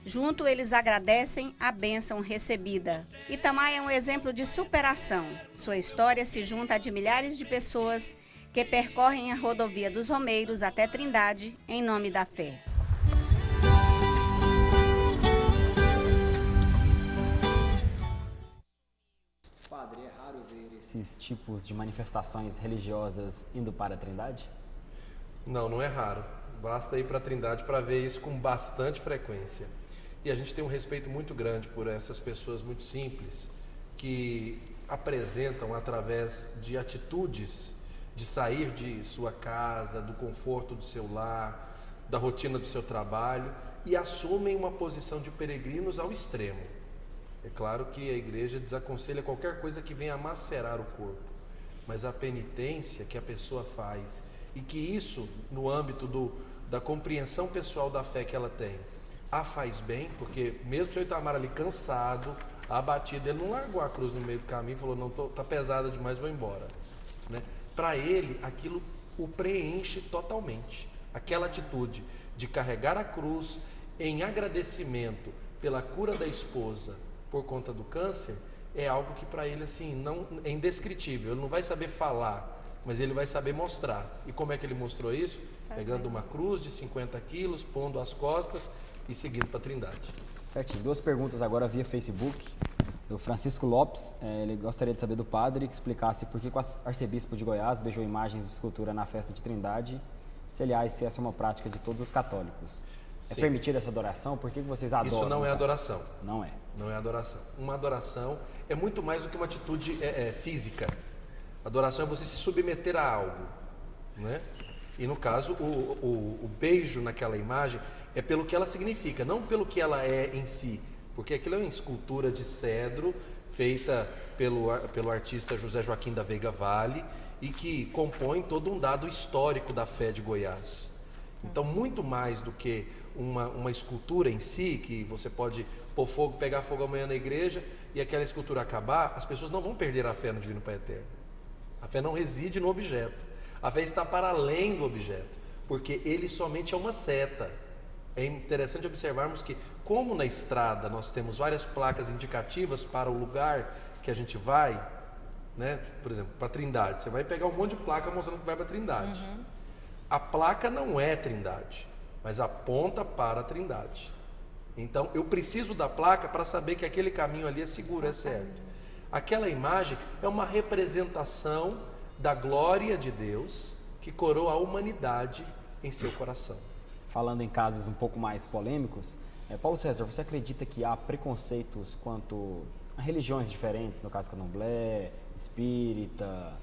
Speaker 20: Junto, eles agradecem a bênção recebida. Itamar é um exemplo de superação. Sua história se junta à de milhares de pessoas que percorrem a rodovia dos Romeiros até Trindade em nome da fé.
Speaker 2: Padre, é raro ver esses tipos de manifestações religiosas indo para a Trindade?
Speaker 3: Não, não é raro. Basta ir para a Trindade para ver isso com bastante frequência. E a gente tem um respeito muito grande por essas pessoas muito simples que apresentam através de atitudes de sair de sua casa, do conforto do seu lar, da rotina do seu trabalho e assumem uma posição de peregrinos ao extremo. É claro que a igreja desaconselha qualquer coisa que venha a macerar o corpo, mas a penitência que a pessoa faz e que isso, no âmbito da compreensão pessoal da fé que ela tem, a faz bem, porque mesmo o senhor Itamar ali cansado, abatido, ele não largou a cruz no meio do caminho e falou, não, tá pesada demais, vou embora, né? Para ele, aquilo o preenche totalmente. Aquela atitude de carregar a cruz em agradecimento pela cura da esposa por conta do câncer, é algo que para ele assim, não, é indescritível. Ele não vai saber falar, mas ele vai saber mostrar. E como é que ele mostrou isso? Pegando uma cruz de 50 quilos, pondo as costas e seguindo para a Trindade.
Speaker 2: Certinho. 2 perguntas agora via Facebook. Do Francisco Lopes, ele gostaria de saber do padre que explicasse por que o arcebispo de Goiás beijou imagens de escultura na festa de Trindade, se aliás, se essa é uma prática de todos os católicos. Sim. É permitida essa adoração? Por que vocês adoram?
Speaker 3: Isso não é adoração.
Speaker 2: Não é?
Speaker 3: Não é adoração. Uma adoração é muito mais do que uma atitude física. Adoração é você se submeter a algo, né? E no caso, o beijo naquela imagem é pelo que ela significa, não pelo que ela é em si. Porque aquilo é uma escultura de cedro feita pelo artista José Joaquim da Veiga Vale e que compõe todo um dado histórico da fé de Goiás. Então, muito mais do que uma escultura em si, que você pode pôr fogo, pegar fogo amanhã na igreja e aquela escultura acabar, as pessoas não vão perder a fé no Divino Pai Eterno. A fé não reside no objeto. A fé está para além do objeto, porque ele somente é uma seta. É interessante observarmos que, como na estrada nós temos várias placas indicativas para o lugar que a gente vai, né? Por exemplo, para Trindade, você vai pegar um monte de placa mostrando que vai para Trindade. Uhum. A placa não é Trindade, mas aponta para a Trindade. Então, eu preciso da placa para saber que aquele caminho ali é seguro, é certo. Aquela imagem é uma representação da glória de Deus que coroa a humanidade em seu coração.
Speaker 2: Falando em casos um pouco mais polêmicos, Paulo César, você acredita que há preconceitos quanto a religiões diferentes, no caso candomblé, espírita,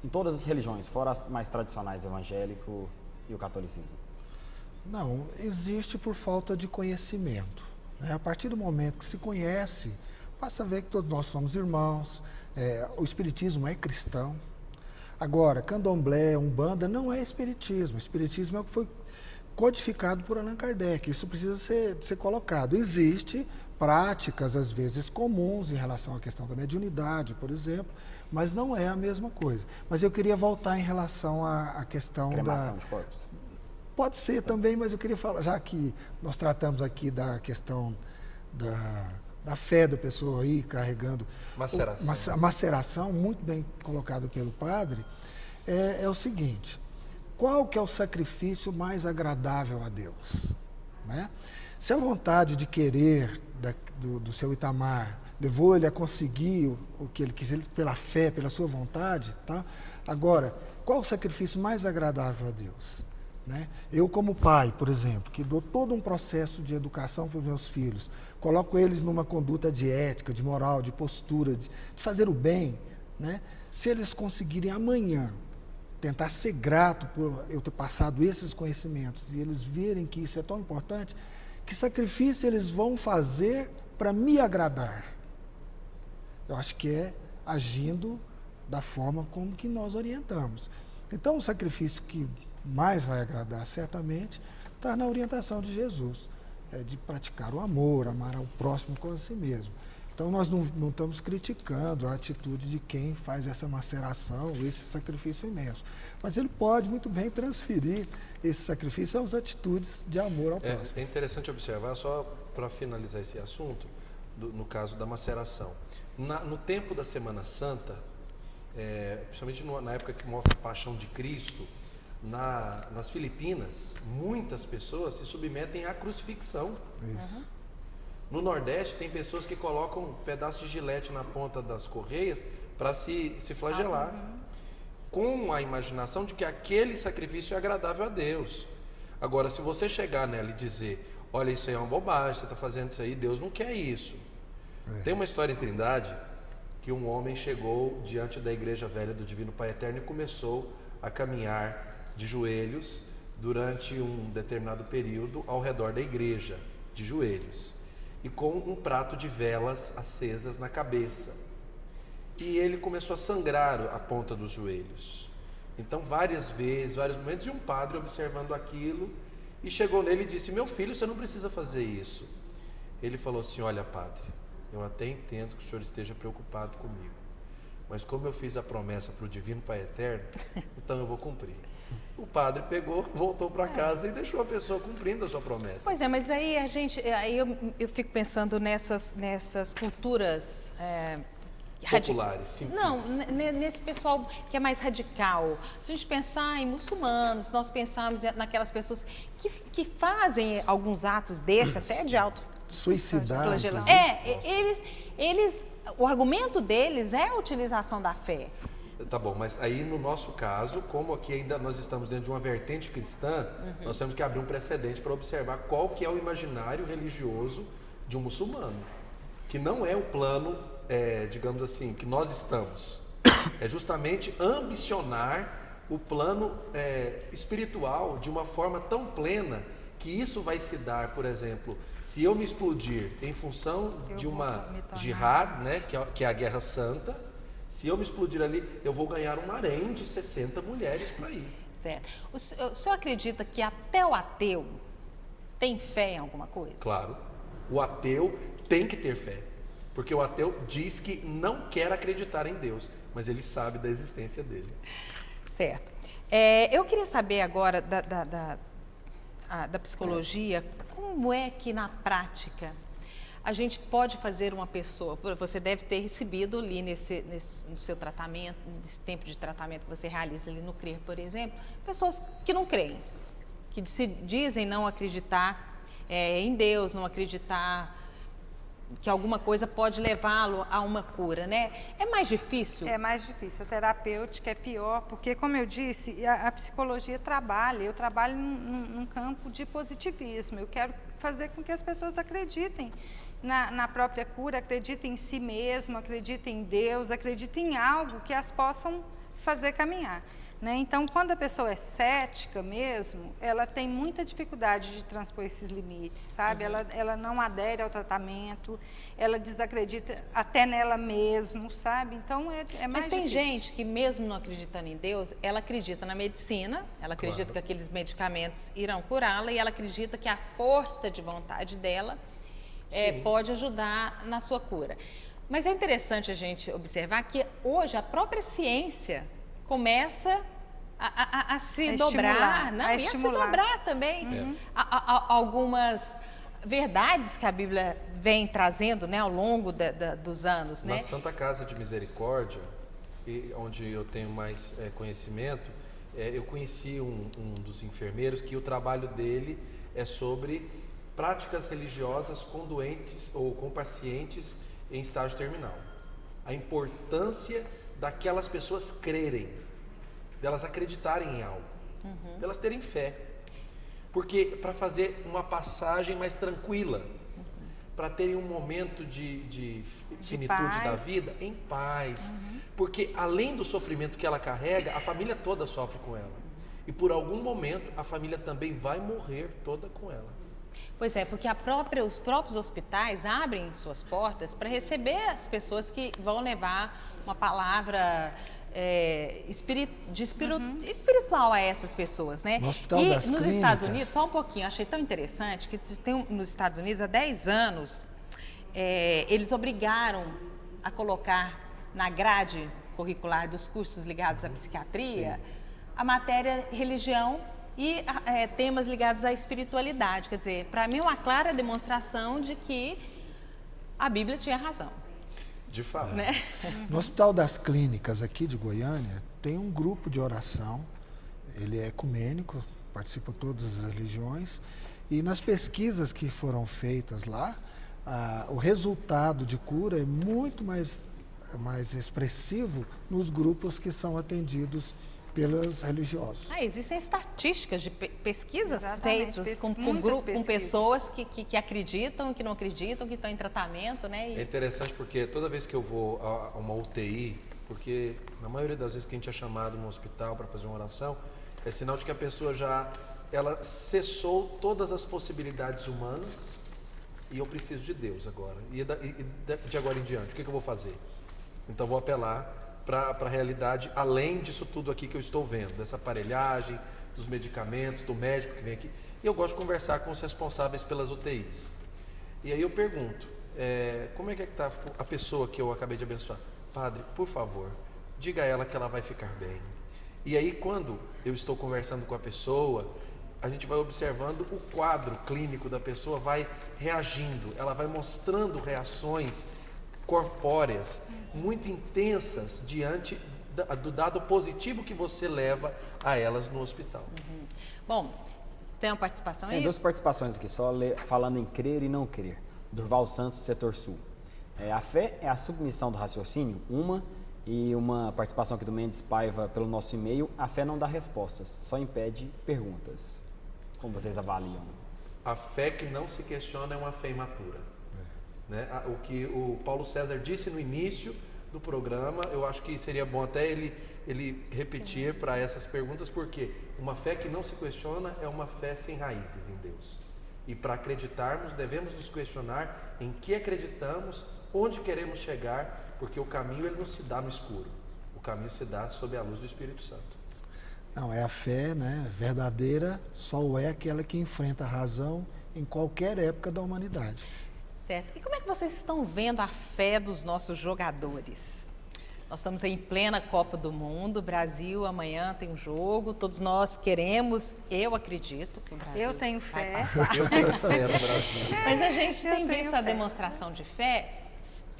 Speaker 2: em todas as religiões, fora as mais tradicionais, evangélico e o catolicismo?
Speaker 4: Não, existe por falta de conhecimento, né? A partir do momento que se conhece, passa a ver que todos nós somos irmãos, o espiritismo é cristão. Agora, candomblé, umbanda não é espiritismo. O espiritismo é o que foi codificado por Allan Kardec. Isso precisa ser colocado. Existe práticas, às vezes, comuns em relação à questão da mediunidade, por exemplo, mas não é a mesma coisa. Mas eu queria voltar em relação à questão
Speaker 2: cremação de corpos.
Speaker 4: Pode ser também, mas eu queria falar, já que nós tratamos aqui da questão da fé da pessoa aí carregando
Speaker 3: maceração.
Speaker 4: A maceração, muito bem colocado pelo padre, é o seguinte: qual que é o sacrifício mais agradável a Deus, né? Se a vontade de querer do seu Itamar levou ele a conseguir o que ele quis, pela fé, pela sua vontade, tá? Agora, qual o sacrifício mais agradável a Deus, né? Eu, como pai, por exemplo, que dou todo um processo de educação para os meus filhos, coloco eles numa conduta de ética, de moral, de postura, de fazer o bem, né? Se eles conseguirem amanhã tentar ser grato por eu ter passado esses conhecimentos e eles verem que isso é tão importante, que sacrifício eles vão fazer para me agradar? Eu acho que é agindo da forma como que nós orientamos. Então, o sacrifício que mais vai agradar, certamente, está na orientação de Jesus, de praticar o amor, amar ao próximo como a si mesmo. Então, nós não estamos criticando a atitude de quem faz essa maceração, esse sacrifício imenso. Mas ele pode muito bem transferir esse sacrifício são as atitudes de amor ao próximo.
Speaker 3: É interessante observar, só para finalizar esse assunto, no caso da maceração. No tempo da Semana Santa, principalmente na época que mostra a Paixão de Cristo, nas Filipinas, muitas pessoas se submetem à crucifixão.
Speaker 4: Isso.
Speaker 3: No Nordeste, tem pessoas que colocam um pedaço de gilete na ponta das correias para se flagelar, com a imaginação de que aquele sacrifício é agradável a Deus. Agora, se você chegar nela e dizer, olha, isso aí é uma bobagem, você está fazendo isso aí, Deus não quer isso. Tem uma história em Trindade que um homem chegou diante da igreja velha do Divino Pai Eterno e começou a caminhar de joelhos durante um determinado período ao redor da igreja, de joelhos, e com um prato de velas acesas na cabeça. E ele começou a sangrar a ponta dos joelhos. Então, várias vezes, vários momentos, e um padre observando aquilo, e chegou nele e disse, meu filho, você não precisa fazer isso. Ele falou assim, olha, padre, eu até entendo que o senhor esteja preocupado comigo, mas como eu fiz a promessa para o Divino Pai Eterno, então eu vou cumprir. O padre pegou, voltou para casa e deixou a pessoa cumprindo a sua promessa.
Speaker 1: Pois é, mas aí eu fico pensando nessas culturas
Speaker 3: populares, simples.
Speaker 1: Não, nesse pessoal que é mais radical. Se a gente pensar em muçulmanos, nós pensamos naquelas pessoas que fazem alguns atos desse, até de
Speaker 4: suicidar.
Speaker 1: O argumento deles é a utilização da fé.
Speaker 3: Tá bom, mas aí no nosso caso, como aqui ainda nós estamos dentro de uma vertente cristã, nós temos que abrir um precedente para observar qual que é o imaginário religioso de um muçulmano, que não é o plano, digamos assim, que nós estamos. É justamente ambicionar o plano espiritual de uma forma tão plena que isso vai se dar, por exemplo, se eu me explodir em função de uma jihad, né, que é a guerra santa. Se eu me explodir ali, eu vou ganhar um harém de 60 mulheres para ir.
Speaker 1: Certo. O senhor acredita que até o ateu tem fé em alguma coisa?
Speaker 3: Claro. O ateu tem que ter fé. Porque o ateu diz que não quer acreditar em Deus, mas ele sabe da existência dele.
Speaker 1: Certo. Eu queria saber agora da psicologia, como é que na prática a gente pode fazer uma pessoa, você deve ter recebido ali no seu tratamento, nesse tempo de tratamento que você realiza ali no CRER, por exemplo, pessoas que não creem, que se dizem não acreditar em Deus, não acreditar que alguma coisa pode levá-lo a uma cura, né? É mais difícil?
Speaker 5: É mais difícil, a terapêutica é pior, porque, como eu disse, a psicologia trabalha, eu trabalho num campo de positivismo, eu quero fazer com que as pessoas acreditem na própria cura, acreditem em si mesmo, acreditem em Deus, acreditem em algo que as possam fazer caminhar. Né? Então, quando a pessoa é cética mesmo, ela tem muita dificuldade de transpor esses limites, sabe? Ela não adere ao tratamento, ela desacredita até nela mesmo, sabe? Então, é mais
Speaker 1: Mas tem
Speaker 5: difícil.
Speaker 1: gente que, mesmo não acreditando em Deus, ela acredita na medicina, ela acredita que aqueles medicamentos irão curá-la e ela acredita que a força de vontade dela pode ajudar na sua cura. Mas é interessante a gente observar que hoje a própria ciência começa a se dobrar, e a se dobrar também algumas verdades que a Bíblia vem trazendo, né, ao longo dos anos.
Speaker 3: Na Santa Casa de Misericórdia, onde eu tenho mais conhecimento, eu conheci um dos enfermeiros que o trabalho dele é sobre práticas religiosas com doentes ou com pacientes em estágio terminal. A importância daquelas pessoas crerem, delas acreditarem em algo, delas terem fé. Porque para fazer uma passagem mais tranquila, para terem um momento de finitude da vida em paz. Porque além do sofrimento que ela carrega, a família toda sofre com ela. E por algum momento a família também vai morrer toda com ela.
Speaker 1: Pois é, porque os próprios hospitais abrem suas portas para receber as pessoas que vão levar uma palavra espiritual a essas pessoas, né?
Speaker 4: No Hospital
Speaker 1: e
Speaker 4: das
Speaker 1: nos
Speaker 4: Clínicas.
Speaker 1: Estados Unidos, só um pouquinho, achei tão interessante que nos Estados Unidos, há 10 anos, eles obrigaram a colocar na grade curricular dos cursos ligados à psiquiatria a matéria religião e temas ligados à espiritualidade. Quer dizer, para mim, uma clara demonstração de que a Bíblia tinha razão.
Speaker 3: De fato.
Speaker 1: Né?
Speaker 4: No Hospital das Clínicas aqui de Goiânia, tem um grupo de oração, ele é ecumênico, participa de todas as religiões, e nas pesquisas que foram feitas lá, o resultado de cura é muito mais expressivo nos grupos que são atendidos pelos religiosos.
Speaker 1: Existem estatísticas de pesquisas
Speaker 5: Exatamente,
Speaker 1: feitas com
Speaker 5: pesquisas.
Speaker 1: pessoas que acreditam, que não acreditam, que estão em tratamento, né?
Speaker 3: É interessante porque toda vez que eu vou a uma UTI, porque na maioria das vezes que a gente é chamado no hospital para fazer uma oração, é sinal de que a pessoa ela cessou todas as possibilidades humanas e eu preciso de Deus agora. E de agora em diante, o que eu vou fazer? Então vou apelar para a realidade, além disso tudo aqui que eu estou vendo, dessa aparelhagem, dos medicamentos, do médico que vem aqui. E eu gosto de conversar com os responsáveis pelas UTIs. E aí eu pergunto, como é que está a pessoa que eu acabei de abençoar? Padre, por favor, diga a ela que ela vai ficar bem. E aí quando eu estou conversando com a pessoa, a gente vai observando o quadro clínico da pessoa, vai reagindo, ela vai mostrando reações corpóreas muito intensas diante do dado positivo que você leva a elas no hospital.
Speaker 1: Bom, tem uma participação aí?
Speaker 2: Tem 2 participações aqui, só falando em crer e não crer. Durval Santos, Setor Sul. A fé é a submissão do raciocínio, e uma participação aqui do Mendes Paiva pelo nosso e-mail, a fé não dá respostas, só impede perguntas. Como vocês avaliam?
Speaker 3: A fé que não se questiona é uma fé imatura. Né? O que o Paulo César disse no início do programa, eu acho que seria bom até ele repetir para essas perguntas, porque uma fé que não se questiona é uma fé sem raízes em Deus. E para acreditarmos, devemos nos questionar em que acreditamos, onde queremos chegar, porque o caminho ele não se dá no escuro, o caminho se dá sob a luz do Espírito Santo.
Speaker 4: Não, a fé, né, verdadeira, só é aquela que enfrenta a razão em qualquer época da humanidade.
Speaker 1: Certo. E como é que vocês estão vendo a fé dos nossos jogadores? Nós estamos em plena Copa do Mundo, Brasil amanhã tem um jogo, todos nós queremos, eu acredito que o Brasil
Speaker 5: Eu tenho fé.
Speaker 3: Eu tenho fé no Brasil.
Speaker 1: Mas a gente tem visto a demonstração de fé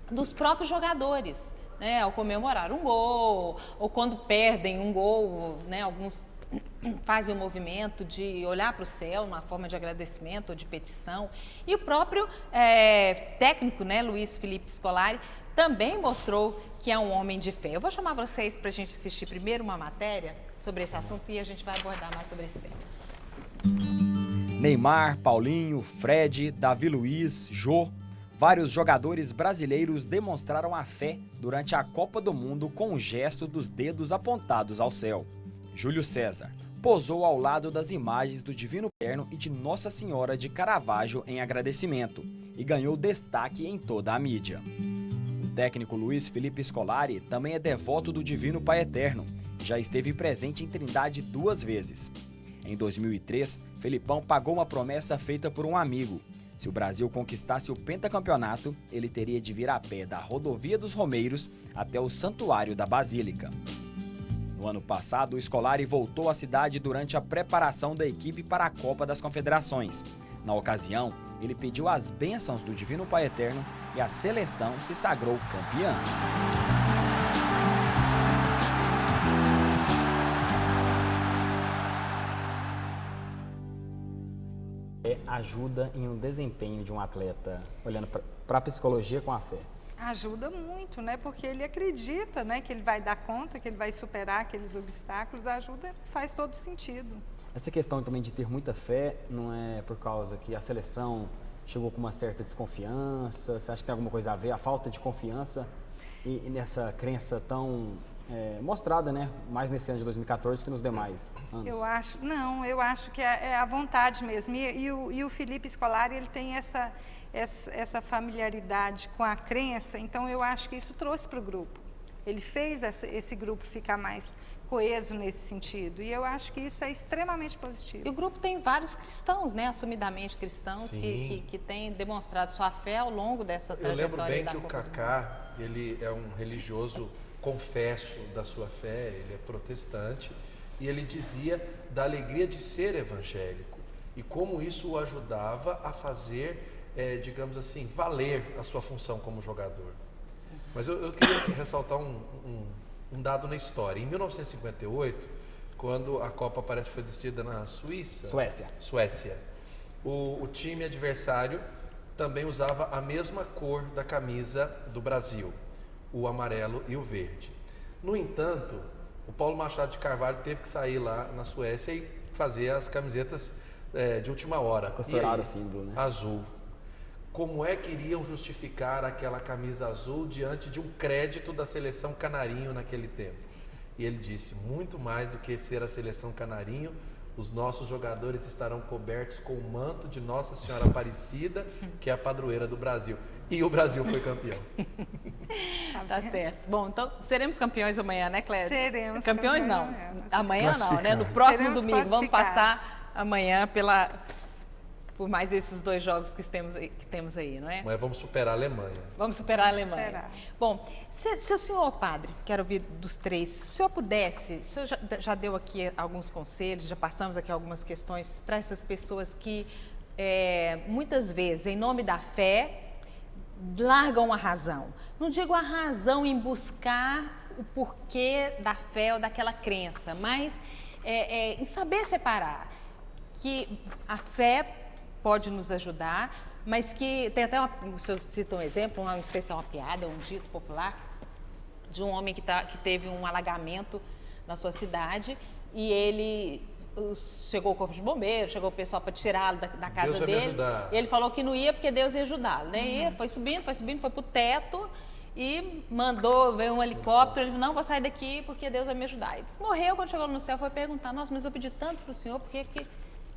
Speaker 1: dos próprios jogadores, né? Ao comemorar um gol, ou quando perdem um gol, né? Alguns fazem o movimento de olhar para o céu, uma forma de agradecimento ou de petição. E o próprio técnico, né, Luiz Felipe Scolari, também mostrou que é um homem de fé. Eu vou chamar vocês para a gente assistir primeiro uma matéria sobre esse assunto e a gente vai abordar mais sobre esse tema.
Speaker 14: Neymar, Paulinho, Fred, Davi Luiz, Jô, vários jogadores brasileiros demonstraram a fé durante a Copa do Mundo com o gesto dos dedos apontados ao céu. Júlio César posou ao lado das imagens do Divino Eterno e de Nossa Senhora de Caravaggio em agradecimento e ganhou destaque em toda a mídia. O técnico Luiz Felipe Scolari também é devoto do Divino Pai Eterno e já esteve presente em Trindade 2 vezes. Em 2003, Felipão pagou uma promessa feita por um amigo. Se o Brasil conquistasse o pentacampeonato, ele teria de vir a pé da Rodovia dos Romeiros até o Santuário da Basílica. No ano passado, o Scolari voltou à cidade durante a preparação da equipe para a Copa das Confederações. Na ocasião, ele pediu as bênçãos do Divino Pai Eterno e a seleção se sagrou campeã.
Speaker 2: Ajuda em um desempenho de um atleta, olhando para a psicologia com a fé?
Speaker 5: Ajuda muito, né? Porque ele acredita, né, que ele vai dar conta, que ele vai superar aqueles obstáculos. A ajuda faz todo sentido.
Speaker 2: Essa questão também de ter muita fé não é por causa que a seleção chegou com uma certa desconfiança? Você acha que tem alguma coisa a ver, a falta de confiança e nessa crença tão mostrada, né, mais nesse ano de 2014 que nos demais anos?
Speaker 5: Eu acho que é a vontade mesmo. E o Felipe Scolari, ele tem essa familiaridade com a crença, então eu acho que isso trouxe para o grupo. Ele fez esse grupo ficar mais coeso nesse sentido, e eu acho que isso é extremamente positivo.
Speaker 1: E o grupo tem vários cristãos, né, assumidamente cristãos, que têm demonstrado sua fé ao longo dessa trajetória.
Speaker 3: Eu lembro bem que o Kaká, ele é um religioso confesso da sua fé, ele é protestante, E ele dizia da alegria de ser evangélico e como isso o ajudava a fazer, digamos assim, valer a sua função como jogador. Mas eu queria ressaltar um dado na história. Em 1958, quando a Copa parece que foi decidida na Suécia, o time adversário também usava a mesma cor da camisa do Brasil, o amarelo e o verde. No entanto, o Paulo Machado de Carvalho teve que sair lá na Suécia e fazer as camisetas de última hora.
Speaker 2: Costuraram o símbolo, né?
Speaker 3: Azul. Como é que iriam justificar aquela camisa azul diante de um crédito da seleção Canarinho naquele tempo? E ele disse, muito mais do que ser a seleção Canarinho, os nossos jogadores estarão cobertos com o manto de Nossa Senhora Aparecida, que é a padroeira do Brasil. E o Brasil foi campeão.
Speaker 1: Tá certo. Bom, então seremos campeões amanhã, né, Clésia?
Speaker 5: Seremos
Speaker 1: campeões. Não, amanhã não, né? No próximo
Speaker 5: Seremos
Speaker 1: domingo. Vamos passar amanhã por mais esses 2 jogos que temos aí, não é?
Speaker 3: Mas vamos superar a Alemanha.
Speaker 1: Vamos superar a Alemanha. Bom, se o senhor, padre, quero ouvir dos 3, se o senhor pudesse, o senhor já deu aqui alguns conselhos, já passamos aqui algumas questões para essas pessoas que muitas vezes, em nome da fé, largam a razão. Não digo a razão em buscar o porquê da fé ou daquela crença, mas em saber separar que a fé pode nos ajudar, mas que tem até o senhor cita um exemplo, não sei se é uma piada, um dito popular, de um homem que teve um alagamento na sua cidade e chegou o corpo de bombeiro, chegou o pessoal para tirá-lo da casa
Speaker 3: Deus
Speaker 1: dele. E ele falou que não ia porque Deus ia ajudá-lo, né? E foi subindo, foi pro teto e veio um helicóptero, ele falou, não, vou sair daqui porque Deus vai me ajudar. Ele morreu, quando chegou no céu, foi perguntar, nossa, mas eu pedi tanto para o senhor, por que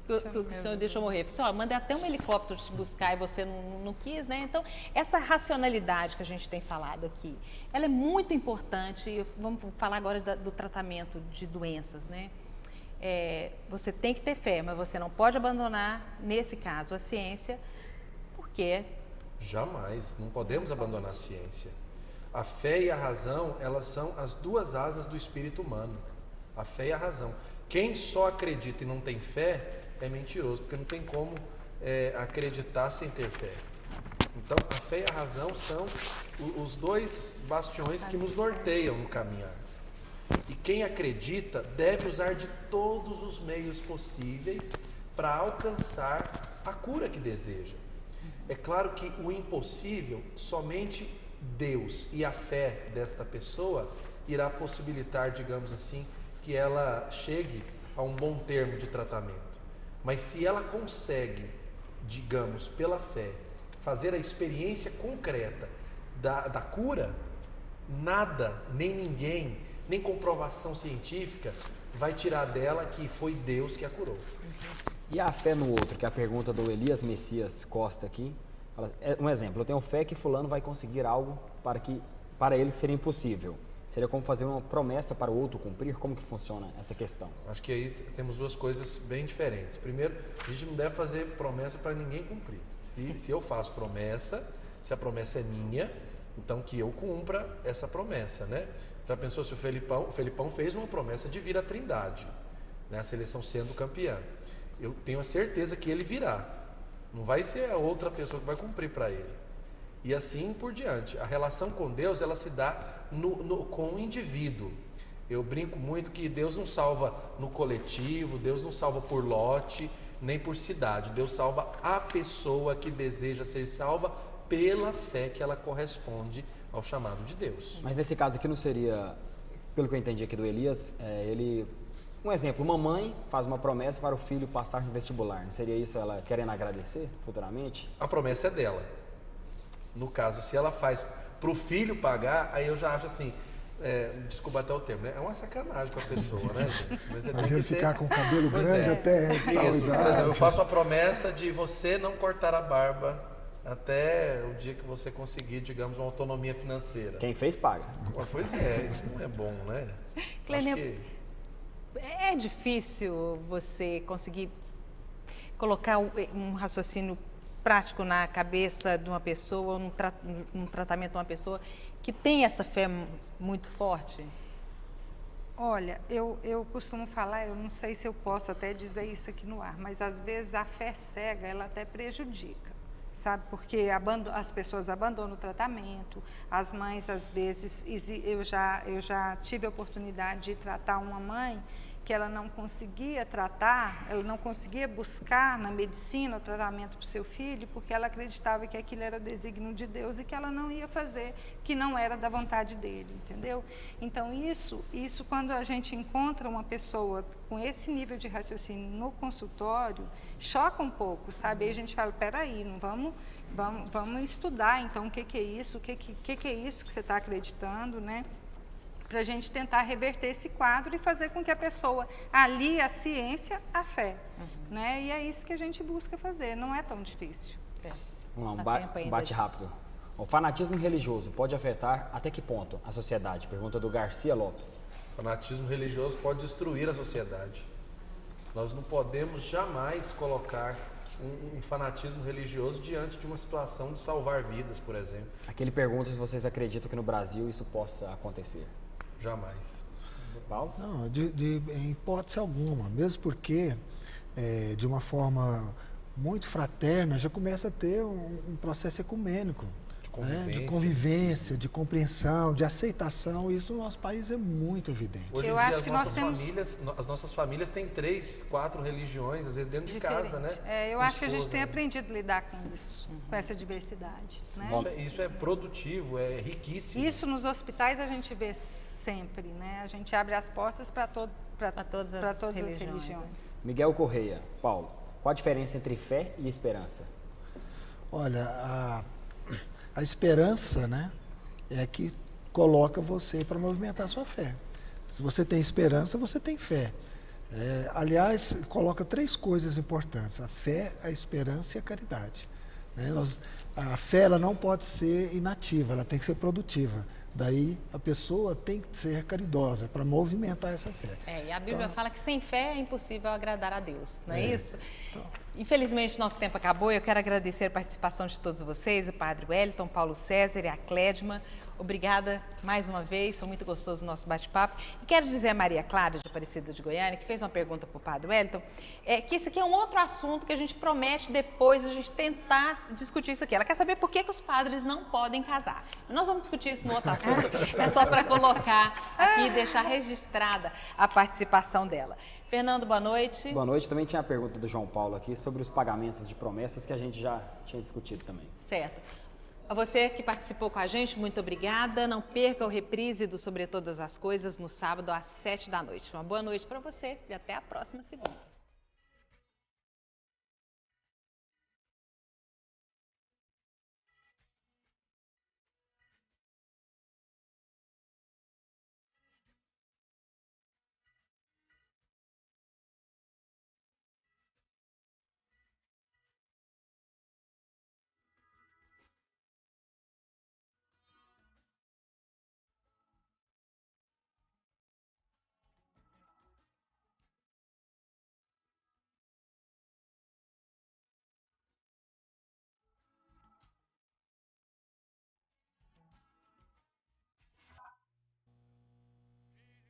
Speaker 1: o senhor deixou morrer? Eu falei, mandei até um helicóptero te buscar e você não quis, né? Então, essa racionalidade que a gente tem falado aqui, ela é muito importante. Vamos falar agora do tratamento de doenças, né? Você tem que ter fé, mas você não pode abandonar, nesse caso, a ciência, porque...
Speaker 3: Jamais, não podemos abandonar a ciência. A fé e a razão, elas são as 2 asas do espírito humano. A fé e a razão. Quem só acredita e não tem fé é mentiroso, porque não tem como acreditar sem ter fé. Então, a fé e a razão são os 2 bastiões que nos norteiam no caminhar. E quem acredita deve usar de todos os meios possíveis para alcançar a cura que deseja. É claro que o impossível, somente Deus e a fé desta pessoa irá possibilitar, digamos assim, que ela chegue a um bom termo de tratamento. Mas se ela consegue, digamos, pela fé, fazer a experiência concreta da cura, nada, nem ninguém, nem comprovação científica vai tirar dela que foi Deus que a curou.
Speaker 2: E a fé no outro, que é a pergunta do Elias Messias Costa aqui. Um exemplo, eu tenho fé que fulano vai conseguir algo para ele que seria impossível. Seria como fazer uma promessa para o outro cumprir? Como que funciona essa questão?
Speaker 3: Acho que aí temos 2 coisas bem diferentes. Primeiro, a gente não deve fazer promessa para ninguém cumprir. Se eu faço promessa, se a promessa é minha, então que eu cumpra essa promessa, né? Já pensou se o Felipão fez uma promessa de vir à Trindade, né? A seleção sendo campeã. Eu tenho a certeza que ele virá. Não vai ser a outra pessoa que vai cumprir para ele. E assim por diante. A relação com Deus, ela se dá com o indivíduo. Eu brinco muito que Deus não salva no coletivo, Deus não salva por lote, nem por cidade. Deus salva a pessoa que deseja ser salva pela fé que ela corresponde ao chamado de Deus.
Speaker 2: Mas nesse caso aqui não seria, pelo que eu entendi aqui do Elias, um exemplo, uma mãe faz uma promessa para o filho passar no vestibular. Não seria isso ela querendo agradecer futuramente?
Speaker 3: A promessa é dela. No caso, se ela faz para o filho pagar, aí eu já acho assim, desculpa até o termo, né? É uma sacanagem com a pessoa, né, gente? Mas
Speaker 4: ele ficar com o cabelo grande até tal idade.
Speaker 3: Por exemplo, eu faço a promessa de você não cortar a barba até o dia que você conseguir, digamos, uma autonomia financeira.
Speaker 2: Quem fez, paga.
Speaker 3: Pois isso não é bom, né?
Speaker 1: Clênia, é difícil você conseguir colocar um raciocínio prático na cabeça de uma pessoa, num tratamento de uma pessoa que tem essa fé muito forte?
Speaker 5: Olha, eu costumo falar, eu não sei se eu posso até dizer isso aqui no ar, mas às vezes a fé cega, ela até prejudica, sabe? Porque as pessoas abandonam o tratamento, as mães, às vezes, eu já tive a oportunidade de tratar uma mãe que ela não conseguia tratar, ela não conseguia buscar na medicina o tratamento para o seu filho, porque ela acreditava que aquilo era desígnio de Deus e que ela não ia fazer, que não era da vontade dele, entendeu? Então isso quando a gente encontra uma pessoa com esse nível de raciocínio no consultório, choca um pouco, sabe? Aí a gente fala, peraí, não vamos estudar então o que é isso, o que é isso que você está acreditando, né? Para a gente tentar reverter esse quadro e fazer com que a pessoa alie a ciência à fé. Né? E é isso que a gente busca fazer, não é tão difícil.
Speaker 2: Vamos lá, um bate rápido. O fanatismo religioso pode afetar até que ponto a sociedade? Pergunta do Garcia Lopes.
Speaker 3: O fanatismo religioso pode destruir a sociedade. Nós não podemos jamais colocar um fanatismo religioso diante de uma situação de salvar vidas, por exemplo.
Speaker 2: Aqui ele pergunta se vocês acreditam que no Brasil isso possa acontecer.
Speaker 3: Jamais.
Speaker 2: Paulo?
Speaker 4: Não, em hipótese alguma, mesmo porque, de uma forma muito fraterna, já começa a ter um processo ecumênico, de convivência, de compreensão, de aceitação. Isso no nosso país é muito evidente.
Speaker 3: Hoje em dia as nossas famílias têm 3, 4 religiões, às vezes dentro de casa, né?
Speaker 5: Eu acho que a gente tem aprendido a lidar com isso, com essa diversidade. Né?
Speaker 3: Isso é produtivo, é riquíssimo.
Speaker 5: Isso nos hospitais a gente vê sempre, né? A gente abre as portas para todas as religiões.
Speaker 2: Miguel Correia, Paulo, qual a diferença entre fé e esperança?
Speaker 4: Olha, a esperança, né, é que coloca você para movimentar a sua fé. Se você tem esperança, você tem fé. Aliás, coloca 3 coisas importantes: a fé, a esperança e a caridade. Né? A fé ela não pode ser inativa, ela tem que ser produtiva. Daí a pessoa tem que ser caridosa para movimentar essa fé.
Speaker 1: E a Bíblia fala que sem fé é impossível agradar a Deus, não é isso? Infelizmente, nosso tempo acabou. Eu quero agradecer a participação de todos vocês, o Padre Wellington, Paulo César e a Clédima. Obrigada mais uma vez, foi muito gostoso o nosso bate-papo. E quero dizer a Maria Clara, de Aparecida de Goiânia, que fez uma pergunta para o Padre Wellington, que esse aqui é um outro assunto que a gente promete depois a gente tentar discutir isso aqui. Ela quer saber por que os padres não podem casar. Nós vamos discutir isso no outro assunto, é só para colocar aqui e deixar registrada a participação dela. Fernando, boa noite.
Speaker 2: Boa noite. Também tinha a pergunta do João Paulo aqui sobre os pagamentos de promessas que a gente já tinha discutido também.
Speaker 1: Certo. A você que participou com a gente, muito obrigada. Não perca o reprise do Sobre Todas as Coisas no sábado às 7 da noite. Uma boa noite para você e até a próxima segunda.